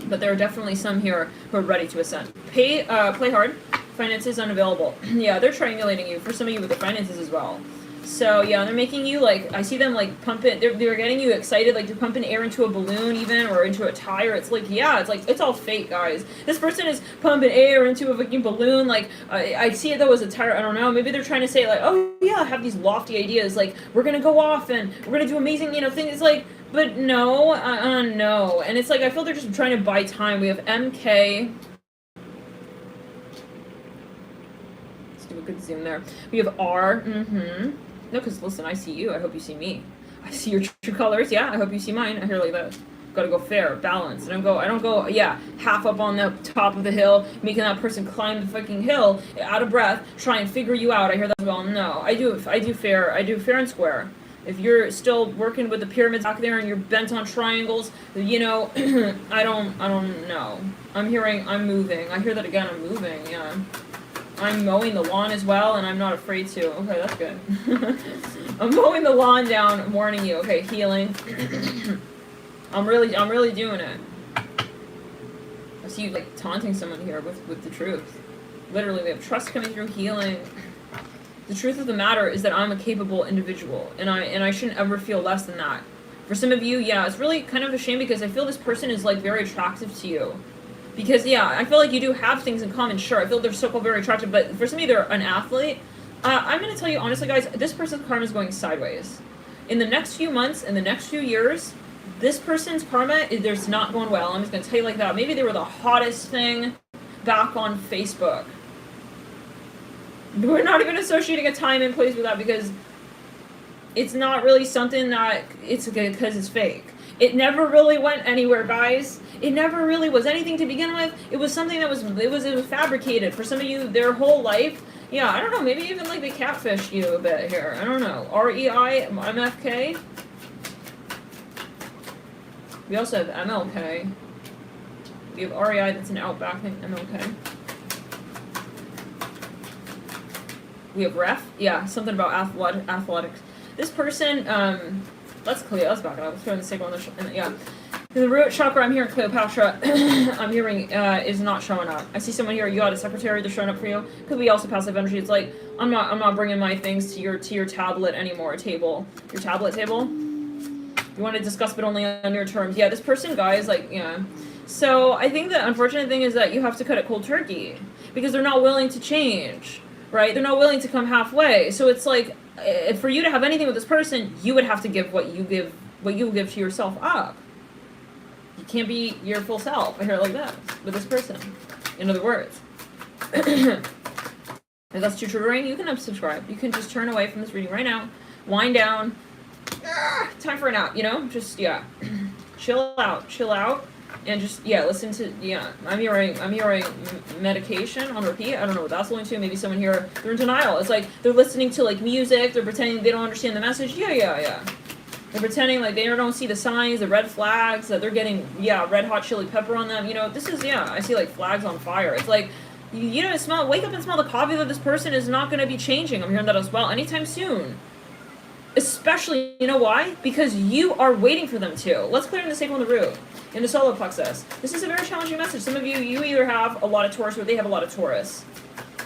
But there are definitely some here who are ready to ascend. Play hard. Finances unavailable. Yeah, they're triangulating you. For some of you with the finances as well. So yeah, they're making you like, I see them like pump it, they're getting you excited, like they're pumping air into a balloon even, or into a tire. It's like, yeah, it's like, it's all fake, guys. This person is pumping air into a fucking balloon, like, I see it though as a tire, I don't know, maybe they're trying to say like, oh yeah, I have these lofty ideas, like, we're gonna go off and we're gonna do amazing, you know, things. It's like, but no, no. And it's like, I feel they're just trying to buy time. We have MK. Let's do a good zoom there. We have R, No, because listen, I see you. I hope you see me. I see your true colors. Yeah, I hope you see mine. I hear like that. Gotta go fair, balanced. I don't go, yeah, half up on the top of the hill, making that person climb the fucking hill, out of breath, try and figure you out. I hear that as well. No, I do fair and square. If you're still working with the pyramids back there and you're bent on triangles, you know, I don't know. I'm moving. I hear that again, I'm moving, yeah. I'm mowing the lawn as well, and I'm not afraid to. Okay, that's good. I'm mowing the lawn down, I'm warning you. Okay, healing. I'm really doing it. I see you like taunting someone here with the truth. Literally, we have trust coming through, healing. The truth of the matter is that I'm a capable individual, and I shouldn't ever feel less than that. For some of you, yeah, it's really kind of a shame because I feel this person is like very attractive to you. Because, yeah, I feel like you do have things in common, sure. I feel they're so very attractive, but for some of you, they're an athlete. I'm going to tell you, honestly, guys, this person's karma is going sideways. In the next few months, in the next few years, this person's karma, there's not going well. I'm just going to tell you like that. Maybe they were the hottest thing back on Facebook. We're not even associating a time and place with that because it's not really something that, it's because it's fake. It never really went anywhere, guys. It never really was anything to begin with. It was something that was fabricated. For some of you, their whole life, yeah, I don't know, maybe even like they catfished you a bit here. I don't know. REI, MFK. We also have MLK. We have REI, that's an Outback thing, MLK. We have ref, yeah, something about athletics. This person, let's back it up. Let's throw in the signal in the, yeah. The root chakra, I'm hearing Cleopatra, I'm hearing, is not showing up. I see someone here, you got a secretary, they're showing up for you. Could be also passive energy. It's like, I'm not bringing my things to your tablet anymore, table. Your tablet table? You want to discuss, but only on your terms. Yeah, this person, guys, like, yeah. So, I think the unfortunate thing is that you have to cut it cold turkey. Because they're not willing to change, right? They're not willing to come halfway. So it's like, for you to have anything with this person, you would have to give what you give to yourself up. You can't be your full self. I hear it like that with this person. In other words. If that's too triggering, you can unsubscribe. You can just turn away from this reading right now. Wind down. Time for a nap, you know? Just, yeah. Chill out. And just, yeah, listen to, yeah. I'm hearing medication on repeat. I don't know what that's going to. Maybe someone here, they're in denial. It's like they're listening to, like, music. They're pretending they don't understand the message. Yeah. They're pretending like they don't see the signs, the red flags, that they're getting, yeah, red hot chili pepper on them. You know, this is, yeah, I see, like, flags on fire. It's like, you know, wake up and smell the coffee that this person is not going to be changing. I'm hearing that as well anytime soon. Especially, you know why? Because you are waiting for them to. Let's clear in the sacral and the root. In the solar plexus. This is a very challenging message. Some of you either have a lot of Taurus or they have a lot of Taurus.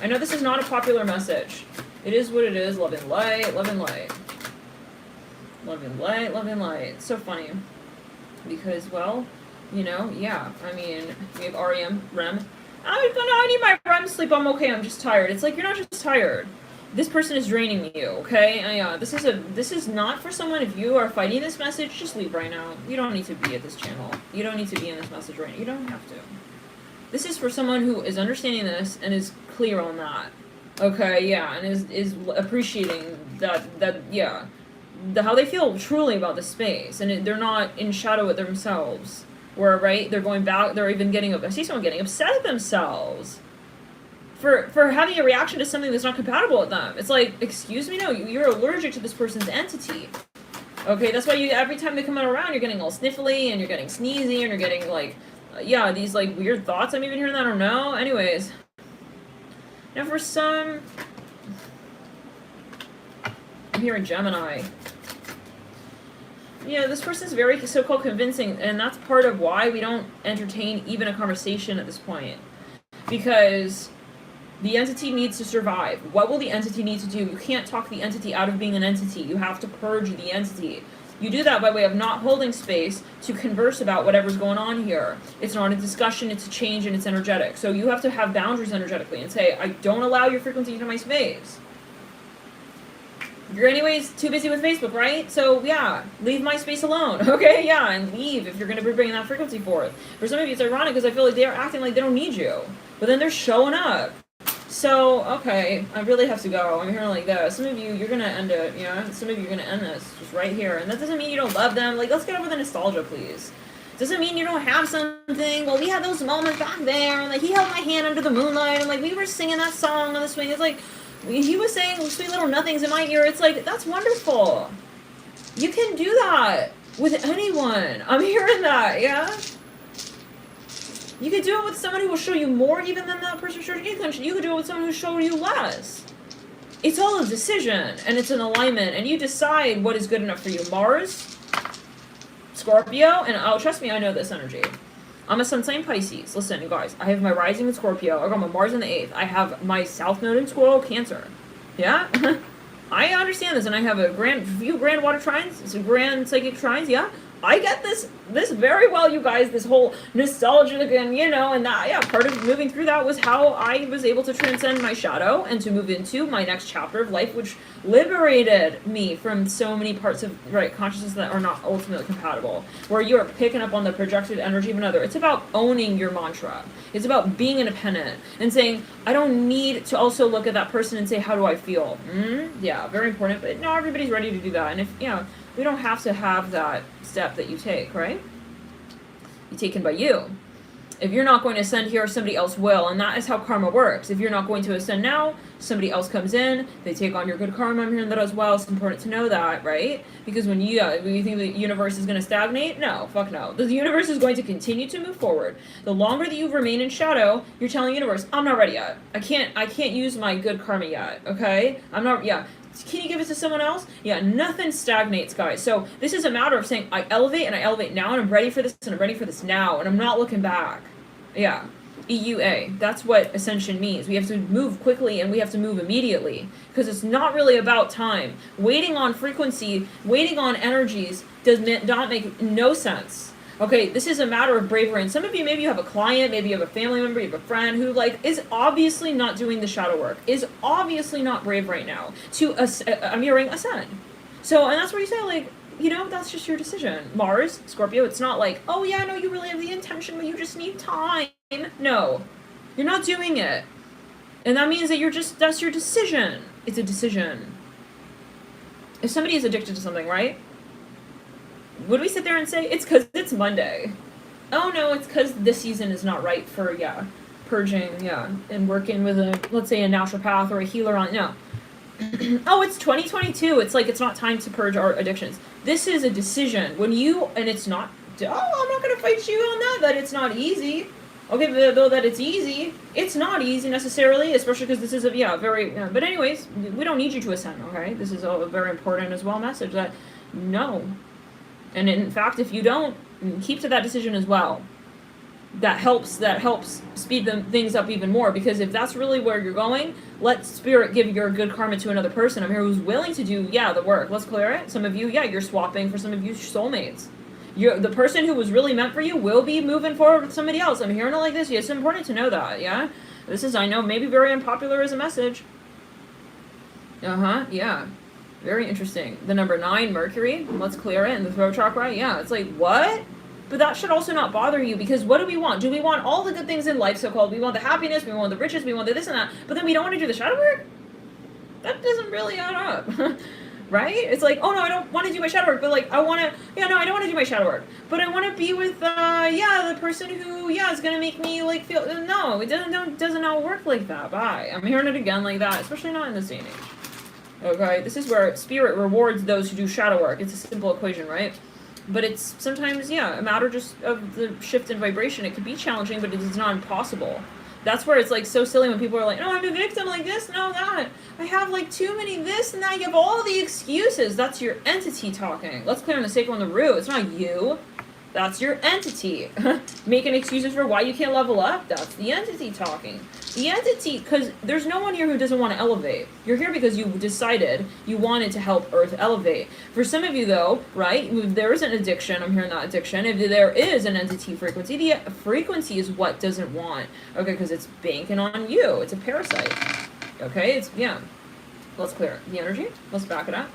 I know this is not a popular message. It is what it is. Love and light, love and light. Love and light, love and light. It's so funny. Because, well, you know, yeah. I mean, we have REM, REM. I need my REM sleep. I'm okay. I'm just tired. It's like, you're not just tired. this person is draining you, okay? This is not for someone. If you are fighting this message, just leave right now. You don't need to be at this channel. You don't need to be in this message right now. You don't have to. This is for someone who is understanding this and is clear on that. Okay, yeah, and is appreciating that yeah, how they feel truly about the space, and they're not in shadow with themselves. Where, right, they're going back, they're even getting, I see someone getting upset at themselves for having a reaction to something that's not compatible with them. It's like, excuse me, no, you're allergic to this person's entity. Okay, that's why every time they come around, you're getting all sniffly, and you're getting sneezy, and you're getting, like, yeah, these, like, weird thoughts. I'm even hearing that, I don't know. Anyways. Now for some, I'm hearing Gemini. Yeah, this person's very so-called convincing, and that's part of why we don't entertain even a conversation at this point. Because the entity needs to survive. What will the entity need to do? You can't talk the entity out of being an entity. You have to purge the entity. You do that by way of not holding space to converse about whatever's going on here. It's not a discussion, it's a change, and it's energetic. So you have to have boundaries energetically and say, I don't allow your frequency into my space. You're anyways too busy with Facebook, right? So, yeah, leave my space alone, okay? Yeah, and leave if you're going to be bringing that frequency forth. For some of you, it's ironic because I feel like they're acting like they don't need you. But then they're showing up. So, okay, I really have to go. I'm hearing like this. Some of you, you're going to end it, you know? Some of you are going to end this just right here. And that doesn't mean you don't love them. Like, let's get over the nostalgia, please. Doesn't mean you don't have something. Well, we had those moments back there. And, like, he held my hand under the moonlight. And, like, we were singing that song on the swing. It's like, he was saying sweet little nothings in my ear. It's like, that's wonderful. You can do that with anyone. I'm hearing that, yeah? You could do it with someone who will show you more even than that person showed you. You could do it with someone who showed you less. It's all a decision, and it's an alignment, and you decide what is good enough for you. Mars, Scorpio, and oh, trust me, I know this energy. I'm a sun sign Pisces. Listen, you guys, I have my rising in Scorpio. I got my Mars in the 8th. I have my South Node in Squirrel, Cancer. Yeah? I understand this, and I have a few grand water trines, some grand psychic trines, yeah? I get this very well, you guys, this whole nostalgia and, you know, and that, yeah, part of moving through that was how I was able to transcend my shadow and to move into my next chapter of life, which liberated me from so many parts of, right, consciousness that are not ultimately compatible, where you're picking up on the projected energy of another. It's about owning your mantra. It's about being independent and saying, I don't need to also look at that person and say, how do I feel? Yeah, very important, but not everybody's ready to do that. And if, you know, we don't have to have that step that you take, right? You taken by you. If you're not going to ascend here, somebody else will, and that is how karma works. If you're not going to ascend now, somebody else comes in, they take on your good karma. I'm hearing that as well. It's important to know that, right? Because when you think the universe is going to stagnate, no, fuck no. The universe is going to continue to move forward. The longer that you remain in shadow, you're telling the universe, I'm not ready yet. I can't use my good karma yet, okay? I'm not, yeah. Can you give it to someone else? Yeah, nothing stagnates, guys. So this is a matter of saying, I elevate and I elevate now, and I'm ready for this, and I'm ready for this now, and I'm not looking back. Yeah. EUA. That's what ascension means. We have to move quickly, and we have to move immediately. Because it's not really about time. Waiting on frequency, waiting on energies does not make no sense. Okay, this is a matter of bravery. And some of you, maybe you have a client, maybe you have a family member, you have a friend who, like, is obviously not doing the shadow work, is obviously not brave right now to, I'm hearing ascend. So, and that's where you say, like, you know, that's just your decision. Mars, Scorpio, it's not like, oh yeah, no, you really have the intention, but you just need time. No, you're not doing it. And that means that that's your decision. It's a decision. If somebody is addicted to something, right? Would we sit there and say, it's because it's Monday? Oh no, it's because this season is not right for, yeah, purging, yeah, and working with let's say a naturopath or a healer on, no. Oh, it's 2022, it's like, it's not time to purge our addictions. This is a decision. When you, and it's not, oh, I'm not going to fight you on that it's not easy. Okay, though that it's easy, it's not easy necessarily, especially because this is a, yeah, very, but anyways, we don't need you to ascend, okay? This is a very important as well message that, no. And in fact, if you don't, keep to that decision as well. That helps speed things up even more, because if that's really where you're going, let spirit give your good karma to another person. I'm here who's willing to do, yeah, the work. Let's clear it. Some of you, yeah, you're swapping for some of you soulmates. The person who was really meant for you will be moving forward with somebody else. I'm hearing it like this. Yeah, it's important to know that, yeah? This is, I know, maybe very unpopular as a message. Yeah. Very interesting. The number 9, Mercury. Let's clear it in the throat chakra. Yeah, it's like, what? But that should also not bother you, because what do we want? Do we want all the good things in life, so-called? We want the happiness, we want the riches, we want the this and that, but then we don't want to do the shadow work? That doesn't really add up. Right? It's like, oh no, I don't want to do my shadow work, but like, I want to, I don't want to do my shadow work, but I want to be with, the person who, is going to make me, like, feel, no, it doesn't all work like that. Bye. I'm hearing it again like that, especially not in this day and age. Okay, this is where spirit rewards those who do shadow work. It's a simple equation, right? But it's sometimes, a matter just of the shift in vibration. It can be challenging, but it is not impossible. That's where it's like so silly when people are like, no, I'm a victim, like this, no, that. I have like too many this and that. You have all the excuses. That's your entity talking. Let's clear on the sacral and the root. It's not you. That's your entity. Making excuses for why you can't level up. That's the entity talking. The entity, because there's no one here who doesn't want to elevate. You're here because you decided you wanted to help Earth elevate. For some of you, though, right, if there is an addiction, I'm hearing that addiction, if there is an entity frequency, the frequency is what doesn't want. Okay, because it's banking on you. It's a parasite. Okay, let's clear it. The energy, let's back it up.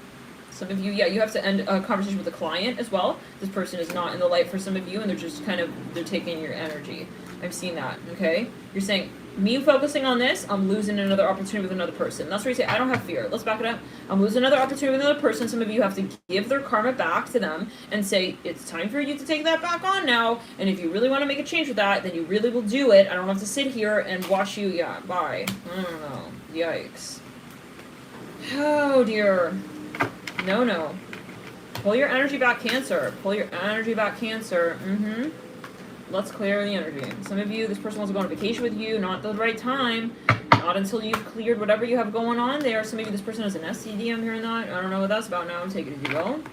Some of you, you have to end a conversation with a client as well. This person is not in the light for some of you, and they're just they're taking your energy. I've seen that, okay? You're saying, me focusing on this, I'm losing another opportunity with another person. That's where you say, I don't have fear. Let's back it up. I'm losing another opportunity with another person. Some of you have to give their karma back to them and say, it's time for you to take that back on now. And if you really want to make a change with that, then you really will do it. I don't have to sit here and watch you, bye. I don't know. Yikes. Oh, dear. No. Pull your energy back, Cancer. Pull your energy back, Cancer. Let's clear the energy. Some of you, this person wants to go on vacation with you, not the right time. Not until you've cleared whatever you have going on there. Some of you, this person has an STD, I'm hearing that. I don't know what that's about now. Take it as you will.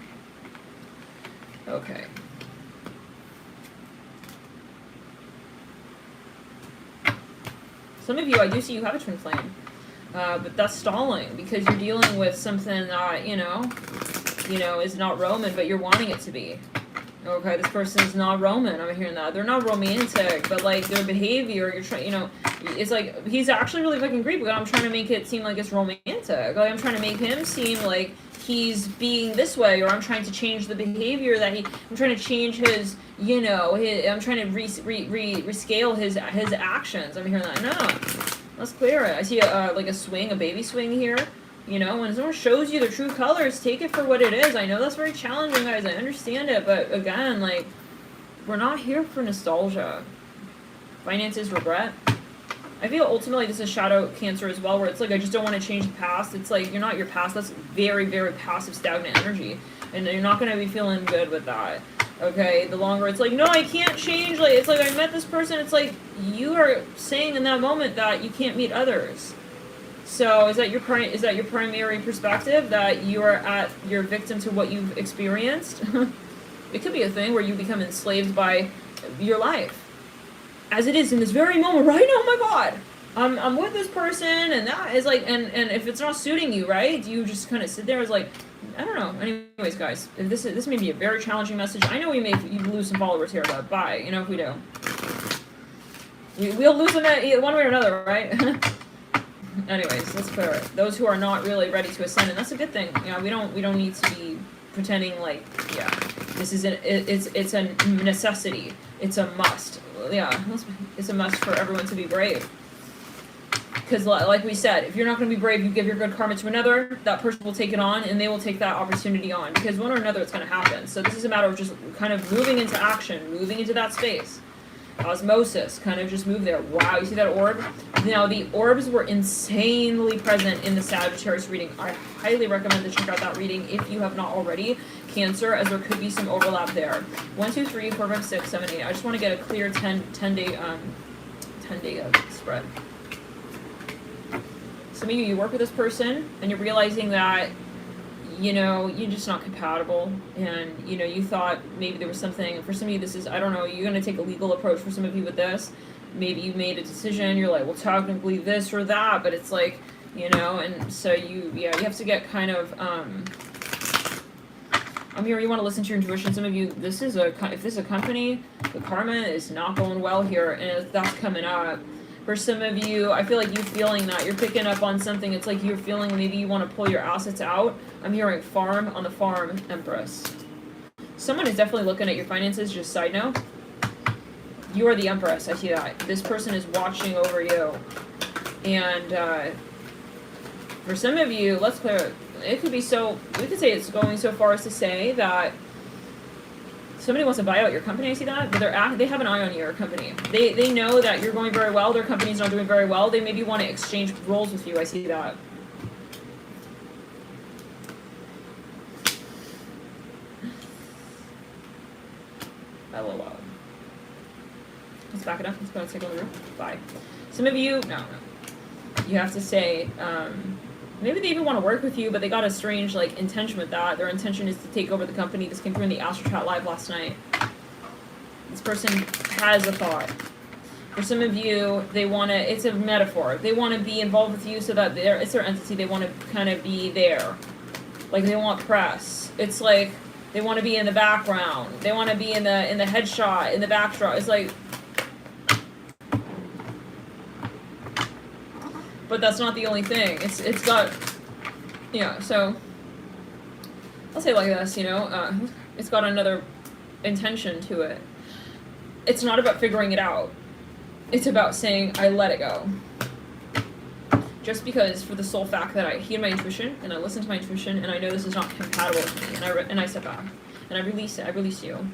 Okay. Some of you, I do see you have a twin flame. But that's stalling because you're dealing with something that, is not Roman, but you're wanting it to be. Okay, this person is not Roman. I'm hearing that. They're not romantic, but like their behavior, you're trying, it's like he's actually really fucking creepy, but I'm trying to make it seem like it's romantic. Like I'm trying to make him seem like he's being this way, or I'm trying to change the behavior that I'm trying to change his, I'm trying to rescale his actions. I'm hearing that. No. Let's clear it. I see a swing, a baby swing here. When someone shows you the true colors, take it for what it is. I know that's very challenging, guys. I understand it. But again, like, we're not here for nostalgia. Finances, regret. I feel ultimately this is shadow Cancer as well, where it's like, I just don't want to change the past. It's like, you're not your past. That's very, very passive, stagnant energy. And you're not going to be feeling good with that. Okay, the longer it's like, no, I can't change. Like, it's like I met this person. It's like you are saying in that moment that you can't meet others. So is that your primary perspective, that you're victim to what you've experienced? It could be a thing where you become enslaved by your life, as it is in this very moment right now. Oh my God, I'm with this person, and that is like, and if it's not suiting you, right? You just kind of sit there as like, I don't know. Anyways, guys, if this may be a very challenging message. I know we may lose some followers here, but bye. If we do, we'll lose them one way or another, right? Anyways, let's clear it. Those who are not really ready to ascend, and that's a good thing. We don't need to be pretending like, this is it's a necessity. It's a must. It's a must for everyone to be brave. Because like we said, if you're not going to be brave, you give your good karma to another, that person will take it on, and they will take that opportunity on. Because one or another, it's going to happen. So this is a matter of just kind of moving into action, moving into that space. Osmosis, kind of just move there. Wow, you see that orb? Now, the orbs were insanely present in the Sagittarius reading. I highly recommend to check out that reading if you have not already. Cancer, as there could be some overlap there. 1, 2, 3, 4, 5, 6, 7, 8. I just want to get a clear 10-day spread. Some of you work with this person, and you're realizing that, you're just not compatible, and, you thought maybe there was something. For some of you, this is, I don't know, you're going to take a legal approach for some of you with this. Maybe you made a decision, you're like, well, technically this or that, but it's like, and so you have to get kind of, I'm here, you want to listen to your intuition. Some of you, if this is a company, the karma is not going well here, and that's coming up. For some of you, I feel like you're feeling that. You're picking up on something. It's like you're feeling maybe you want to pull your assets out. I'm hearing farm on the farm, Empress. Someone is definitely looking at your finances, just side note. You are the Empress, I see that. This person is watching over you. And for some of you, let's clear it. It could be so, we could say it's going so far as to say that somebody wants to buy out your company, I see that, but they have an eye on your company. They know that you're going very well, their company's not doing very well, they maybe want to exchange roles with you, I see that. LOL. Let's back it up, let's go and take a look. Bye. Some of you, no. You have to say, maybe they even want to work with you, but they got a strange, like, intention with that. Their intention is to take over the company. This came through in the Astro Chat Live last night. This person has a thought. For some of you, they want to, it's a metaphor. They want to be involved with you so that it's their entity. They want to kind of be there. Like, they want press. It's like, they want to be in the background. They want to be in the headshot, in the backdrop. It's like, but that's not the only thing. It's got, yeah, so, I'll say it like this, you know, it's got another intention to it. It's not about figuring it out. It's about saying, I let it go. Just because, for the sole fact that I hear my intuition, and I listen to my intuition, and I know this is not compatible with me, and I step back, and I release it, I release you.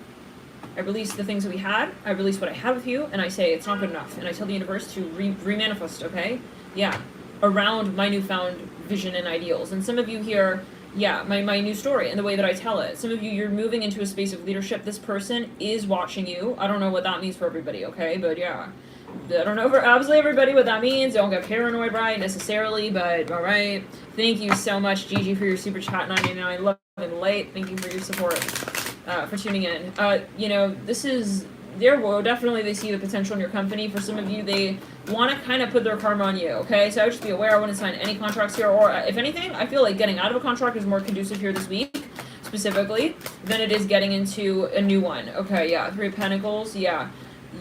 I release the things that we had, I release what I had with you, and I say, it's not good enough, and I tell the universe to re-manifest, okay? Yeah, around my newfound vision and ideals. And some of you here, yeah, my new story and the way that I tell it. Some of you, you're moving into a space of leadership. This person is watching you. I don't know what that means for everybody, okay? But yeah, I don't know for absolutely everybody what that means. Don't get paranoid, right, necessarily, but all right. Thank you so much, Gigi, for your super chat 99. Love and late. Thank you for your support, for tuning in. You know, this is, definitely they see the potential in your company. For some of you, they want to kind of put their karma on you, okay? So I would just be aware, I wouldn't sign any contracts here, or if anything, I feel like getting out of a contract is more conducive here this week, specifically, than it is getting into a new one. Okay, yeah, Three of Pentacles, yeah.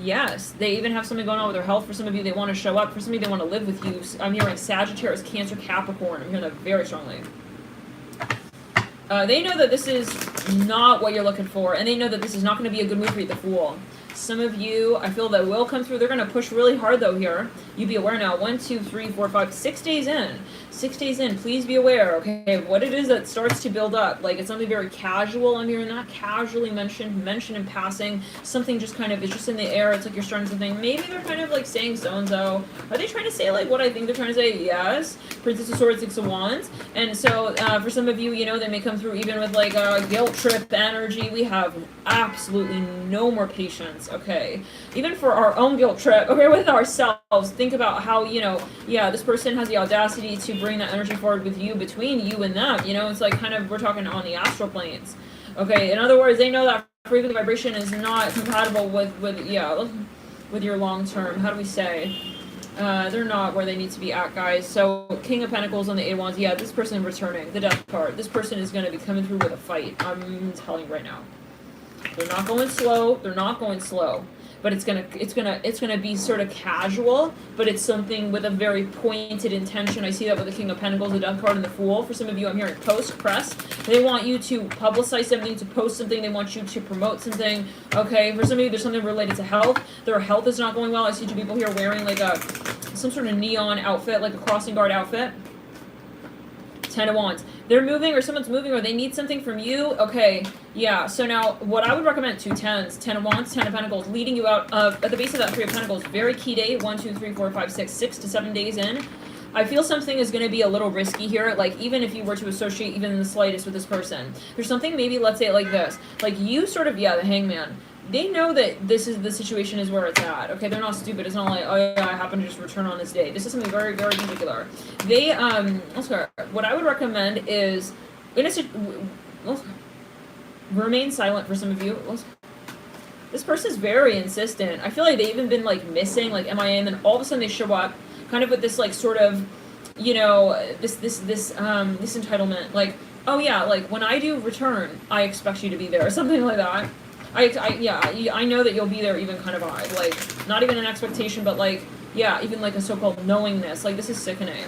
Yes, they even have something going on with their health. For some of you, they want to show up. For some of you, they want to live with you. I'm hearing Sagittarius, Cancer, Capricorn. I'm hearing that very strongly. They know that this is not what you're looking for, and they know that this is not going to be a good move for you, the Fool. Some of you, I feel that will come through. They're going to push really hard, though, here. You be aware now. 1, 2, 3, 4, 5, 6 days in. 6 days in. Please be aware, okay, what it is that starts to build up. Like, it's something very casual. I'm hearing that casually mentioned in passing. Something just kind of is just in the air. It's like you're starting to think, maybe they're kind of, like, saying so-and-so. Are they trying to say, like, what I think they're trying to say? Yes. Princess of Swords, Six of Wands. And so, for some of you, you know, they may come through even with, like, a guilt trip energy. We have absolutely no more patience. Okay, even for our own guilt trip, okay, with ourselves, think about how, you know, yeah, this person has the audacity to bring that energy forward with you, between you and them, you know, it's like kind of, we're talking on the astral planes, okay, in other words, they know that frequency vibration is not compatible with your long term, how do we say, they're not where they need to be at, guys. So, King of Pentacles on the Eight of Wands, yeah, this person returning, the Death card, this person is going to be coming through with a fight, I'm telling you right now. They're not going slow. They're not going slow, but it's gonna be sort of casual. But it's something with a very pointed intention. I see that with the King of Pentacles, the Death card, and the Fool. For some of you, I'm hearing post press. They want you to publicize something, to post something. They want you to promote something. Okay. For some of you, there's something related to health. Their health is not going well. I see two people here wearing like some sort of neon outfit, like a crossing guard outfit. 10 of Wands. They're moving, or someone's moving, or they need something from you. Okay, yeah. So now, what I would recommend, 2 10s, 10 of Wands, 10 of Pentacles, leading you out at the base of that 3 of Pentacles. Very key day. 1, 2, 3, 4, 5, 6, 6 to 7 days in. I feel something is going to be a little risky here. Like, even if you were to associate even in the slightest with this person, there's something, maybe, let's say it like this. Like, you sort of, yeah, the Hangman. They know that this is, the situation is where it's at. Okay, they're not stupid. It's not like, oh yeah, I happen to just return on this day. This is something very, very particular. They, what I would recommend is, remain silent for some of you. This person is very insistent. I feel like they've even been like missing, like MIA, and then all of a sudden they show up, kind of with this like sort of, you know, this entitlement. Like, oh yeah, like when I do return, I expect you to be there, or something like that. I know that you'll be there, even kind of odd, like, not even an expectation, but like, Yeah, even like a so-called knowingness. Like, this is sickening.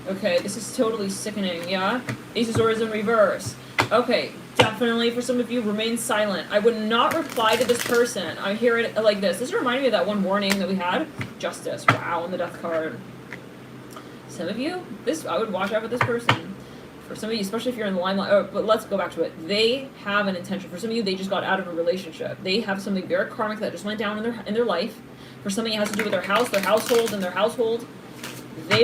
Okay, this is totally sickening, yeah? Ace of Swords in reverse. Okay, definitely for some of you, remain silent. I would not reply to this person. I hear it like this. This reminded me of that one warning that we had. Justice. Wow, on the death card. Some of you, I would watch out for this person. For some of you, especially if you're in the limelight, but let's go back to it. They have an intention. For some of you, they just got out of a relationship. They have something very karmic that just went down in their life. For something it has to do with their house, their household, and their household.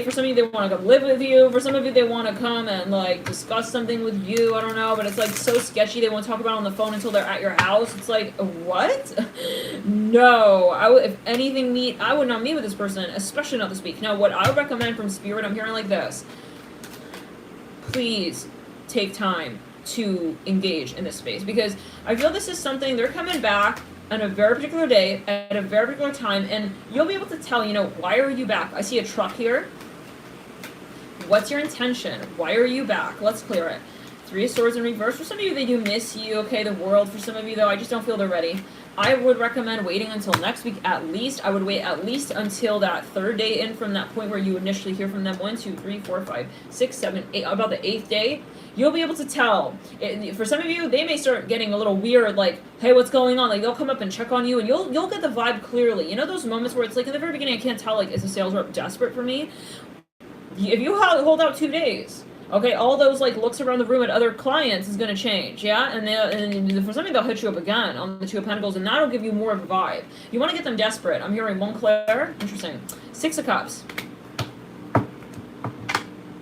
For some of you, they want to come live with you. For some of you, they want to come and, like, discuss something with you. I don't know, but it's, like, so sketchy. They won't talk about it on the phone until they're at your house. It's like, what? No. If anything, I would not meet with this person, especially not this week. Now, what I would recommend from Spirit, I'm hearing like this. Please take time to engage in this space, because I feel this is something, they're coming back on a very particular day, at a very particular time, and you'll be able to tell, you know, why are you back? I see a truck here. What's your intention? Why are you back? Let's clear it. Three of Swords in reverse. For some of you, they do miss you, okay, the world. For some of you, though, I just don't feel they're ready. I would recommend waiting until next week at least. I would wait at least until that third day in from that point where you initially hear from them. 1, 2, 3, 4, 5, 6, 7, 8, about the 8th day. You'll be able to tell. For some of you, they may start getting a little weird, like, hey, what's going on? Like, they'll come up and check on you, and you'll get the vibe clearly. You know those moments where it's like, in the very beginning, I can't tell, like, is the sales rep desperate for me? If you hold out 2 days, okay, all those, like, looks around the room at other clients is going to change, yeah? And for something, they'll hit you up again on the Two of Pentacles, and that'll give you more of a vibe. You want to get them desperate. I'm hearing Montclair. Interesting. 6 of Cups.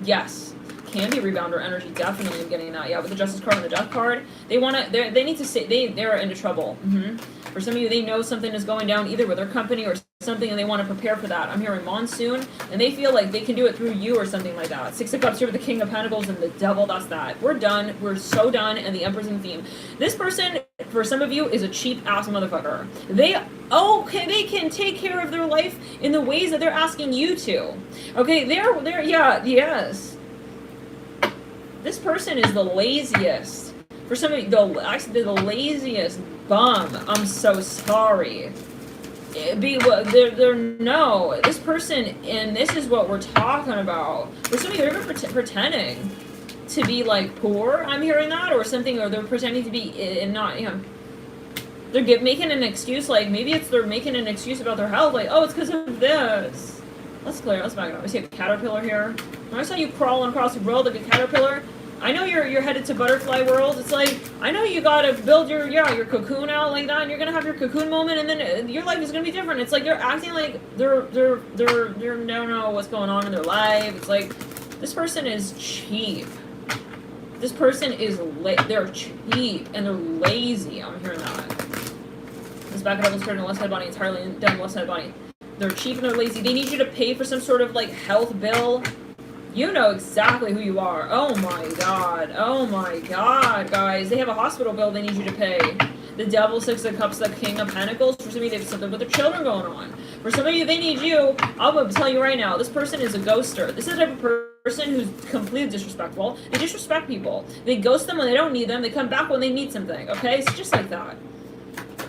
Yes. Can be rebounder energy, definitely. I'm getting that. Yeah, with the Justice card and the Death card, they need to say they're into trouble. For some of you, they know something is going down either with their company or something, and they want to prepare for that. I'm hearing Monsoon, and they feel like they can do it through you or something like that. 6 of Cups here with the King of Pentacles and the Devil. That's that. We're done. We're so done. And the Emperor's in theme. This person, for some of you, is a cheap ass motherfucker. They can take care of their life in the ways that they're asking you to. Okay, yes. This person is the laziest. For some of you, they're the laziest bum. I'm so sorry. No. This person, and this is what we're talking about. For some of you, they're pretending to be, like, poor. I'm hearing that, or something, or they're pretending to be not, you know. They're making an excuse, like, maybe they're making an excuse about their health, like, oh, it's because of this. Let's back it up. I see a caterpillar here. When I saw you crawling across the world like a caterpillar, I know you're headed to butterfly world. It's like, I know you gotta build your cocoon out like that, and you're gonna have your cocoon moment, and then your life is gonna be different. It's like they're acting like they're don't know what's going on in their life. It's like, this person is cheap. This person is they're cheap and they're lazy. I'm hearing that. Let's back it up. Let's turn the left side body entirely down the left side body. They're cheap and they're lazy. They need you to pay for some sort of, like, health bill. You know exactly who you are. Oh my god. Oh my god, guys. They have a hospital bill they need you to pay. The Devil, 6 of Cups, the King of Pentacles. For some of you, they have something with their children going on. For some of you, they need you. I'll tell you right now, this person is a ghoster. This is the type of person who's completely disrespectful. They disrespect people. They ghost them when they don't need them. They come back when they need something, okay? It's just like that.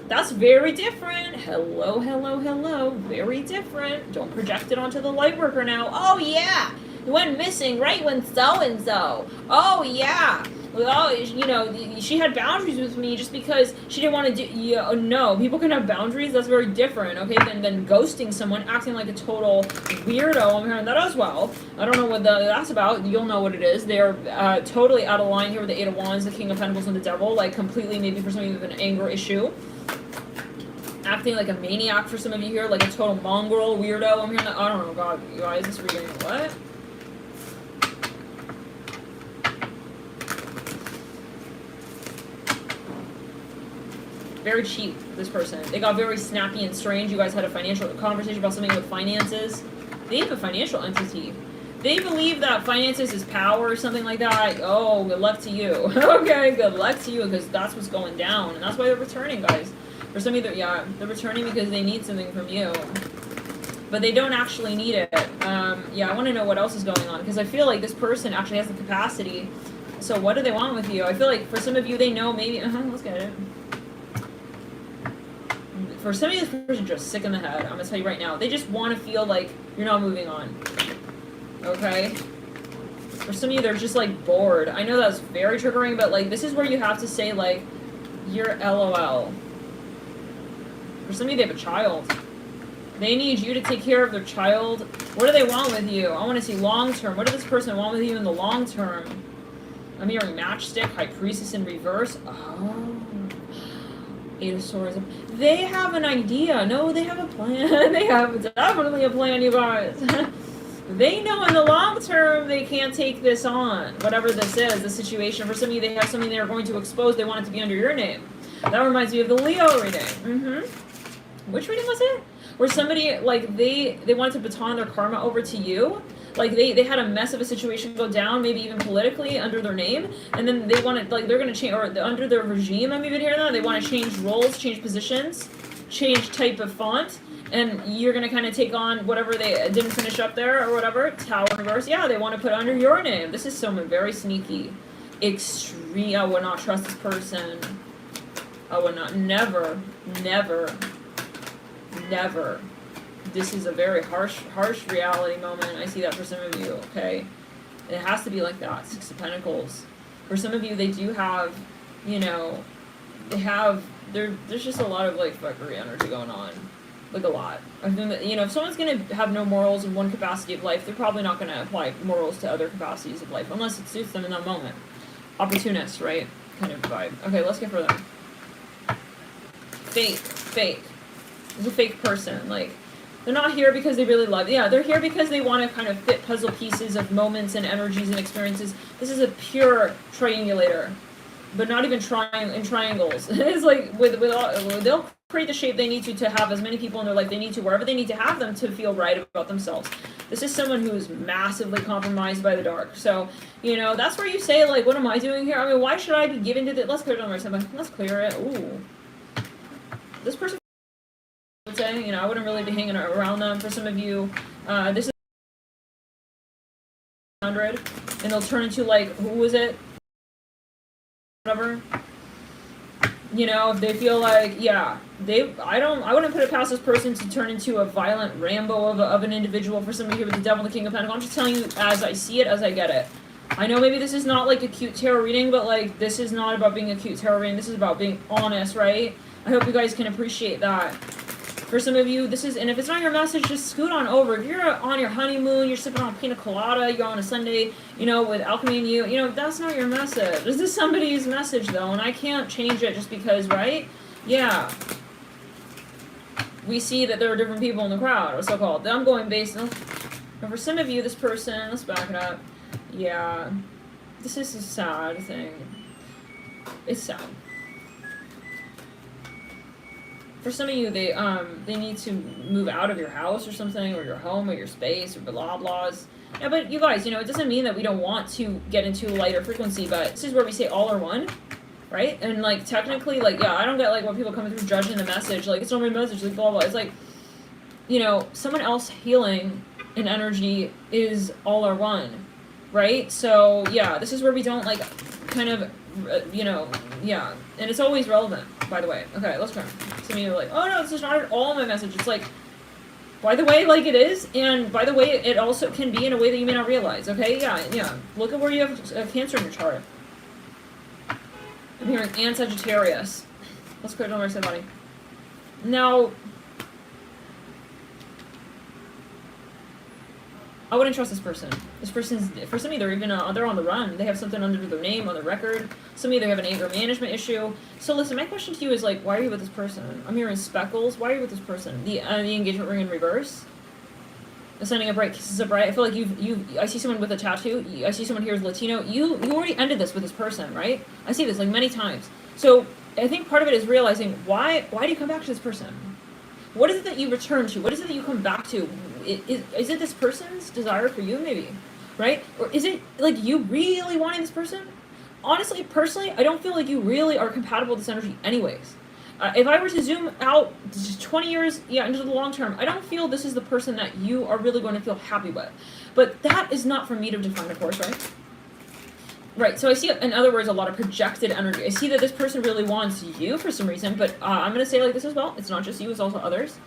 That's very different. Hello, hello, hello. Very different. Don't project it onto the light worker now. Oh, yeah. It went missing right when so-and-so. Oh, yeah. Well, you know, she had boundaries with me just because she didn't want to do... Yeah, no, people can have boundaries. That's very different, okay, than ghosting someone, acting like a total weirdo. I'm hearing that as well. I don't know what that's about. You'll know what it is. They're totally out of line here with the 8 of Wands, the King of Pentacles, and the Devil. Like, completely, maybe for some of you with an anger issue. Acting like a maniac for some of you here, like a total mongrel weirdo. I'm hearing that. I don't know, God, you guys, this reading, what? Very cheap, this person. They got very snappy and strange. You guys had a financial conversation about something with finances. They have a financial entity. They believe that finances is power or something like that. Oh, good luck to you. Okay, good luck to you, because that's what's going down. And that's why they're returning, guys. For some of you, they're returning because they need something from you. But they don't actually need it. Yeah, I want to know what else is going on, because I feel like this person actually has the capacity. So what do they want with you? I feel like for some of you, they know maybe... let's get it. for some of you, this person just sick in the head. I'm gonna tell you right now. They just want to feel like you're not moving on. Okay? For some of you, they're just, like, bored. I know that's very triggering, but, like, this is where you have to say, like, you're LOL. For some of you, they have a child. They need you to take care of their child. What do they want with you? I want to see long term. What does this person want with you in the long term? I'm hearing Matchstick, High Priestess in reverse. Oh. Eight of Swords. They have an idea. No, they have a plan. They have definitely a plan, you guys. They know in the long term they can't take this on. Whatever this is, the situation. For some of you, they have something they are going to expose. They want it to be under your name. That reminds me of the Leo reading. Which reading was it? Where somebody, like, they wanted to baton their karma over to you. Like, they had a mess of a situation go down, maybe even politically, under their name. And then they want to, like, they're going to change, or under their regime, I'm even hearing that. They want to change roles, change positions, change type of font. And you're going to kind of take on whatever they didn't finish up there or whatever. Tower reverse. Yeah, they want to put under your name. This is someone very sneaky. Extreme. I would not trust this person. I would not. Never. This is a very harsh reality moment. I see that for some of you, okay? It has to be like that. Six of Pentacles. For some of you, they do have, you know, there's just a lot of, like, fuckery energy going on. Like, a lot. I think that, you know, if someone's going to have no morals in one capacity of life, they're probably not going to apply morals to other capacities of life, unless it suits them in that moment. Opportunist, right? Kind of vibe. Okay, let's get further. Fake. It's a fake person. Like, they're not here because they really love you. Yeah, they're here because they want to kind of fit puzzle pieces of moments and energies and experiences. This is a pure triangulator, but not even in triangles. It's like they'll create the shape they need to have as many people in their life they need to, wherever they need to have them to feel right about themselves. This is someone who is massively compromised by the dark. So, you know, that's where you say, like, what am I doing here? I mean, why should I be given to this? Let's clear it on something. Let's clear it. Ooh. This person, I would say, you know, I wouldn't really be hanging around them. For some of you, this is 100, and they'll turn into, like, who was it? Whatever. You know, if they feel like, yeah, I wouldn't put it past this person to turn into a violent Rambo of an individual. For somebody here with the Devil and the King of Pentacles, I'm just telling you as I see it, as I get it. I know maybe this is not, like, a cute tarot reading, but, like, this is not about being a cute tarot reading. This is about being honest, right? I hope you guys can appreciate that. For some of you, this is, and if it's not your message, just scoot on over. If you're on your honeymoon, you're sipping on pina colada, you're on a Sunday, you know, with Alchemy and you know, that's not your message. This is somebody's message, though, and I can't change it just because, right? Yeah. We see that there are different people in the crowd, or so-called. I'm going based on, and for some of you, this person, let's back it up. Yeah. This is a sad thing. It's sad. For some of you, they need to move out of your house or something, or your home, or your space, or blah blahs. Yeah, but you guys, you know, it doesn't mean that we don't want to get into a lighter frequency, but this is where we say all are one, right? And, like, technically, like, yeah, I don't get, like, what people coming through judging the message, like, it's not my message, like, blah blah. It's like, you know, someone else healing in energy is all are one, right? So, yeah, this is where we don't, like, kind of, you know, yeah, and it's always relevant, by the way. Okay, let's go. Some of you are like, oh no, this is not at all my message. It's like, by the way, like, it is, and by the way, it also can be in a way that you may not realize, okay? Yeah. Look at where you have Cancer in your chart. I'm hearing and Sagittarius. Let's clear it on my body. Now, I wouldn't trust this person. This person's, for some of you, they're even, they're on the run. They have something under their name, on their record. Some of you, they have an anger management issue. So listen, my question to you is, like, why are you with this person? I'm hearing speckles. Why are you with this person? The engagement ring in reverse. Ascending upright, kisses upright. I feel like I see someone with a tattoo. I see someone here who's Latino. You already ended this with this person, right? I see this, like, many times. So I think part of it is realizing, why do you come back to this person? What is it that you return to? What is it that you come back to? Is it this person's desire for you, maybe, right? Or is it, like, you really wanting this person? Honestly, personally, I don't feel like you really are compatible with this energy anyways. If I were to zoom out 20 years, into the long term, I don't feel this is the person that you are really going to feel happy with. But that is not for me to define, of course, right? Right, so I see, in other words, a lot of projected energy. I see that this person really wants you for some reason, but I'm going to say like this as well. It's not just you, it's also others.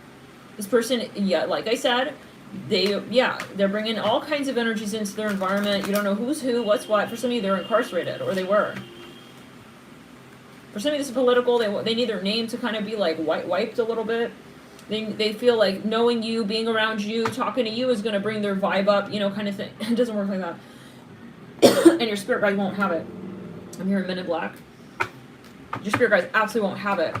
This person, yeah, like I said, they're bringing all kinds of energies into their environment. You don't know who's who, what's what. For some of you, they're incarcerated, or they were. For some of you, this is political. They need their name to kind of be like wiped a little bit. They feel like knowing you, being around you, talking to you is going to bring their vibe up, you know, kind of thing. It doesn't work like that. And your spirit guide won't have it. I'm hearing Men in Black. Your spirit guides absolutely won't have it.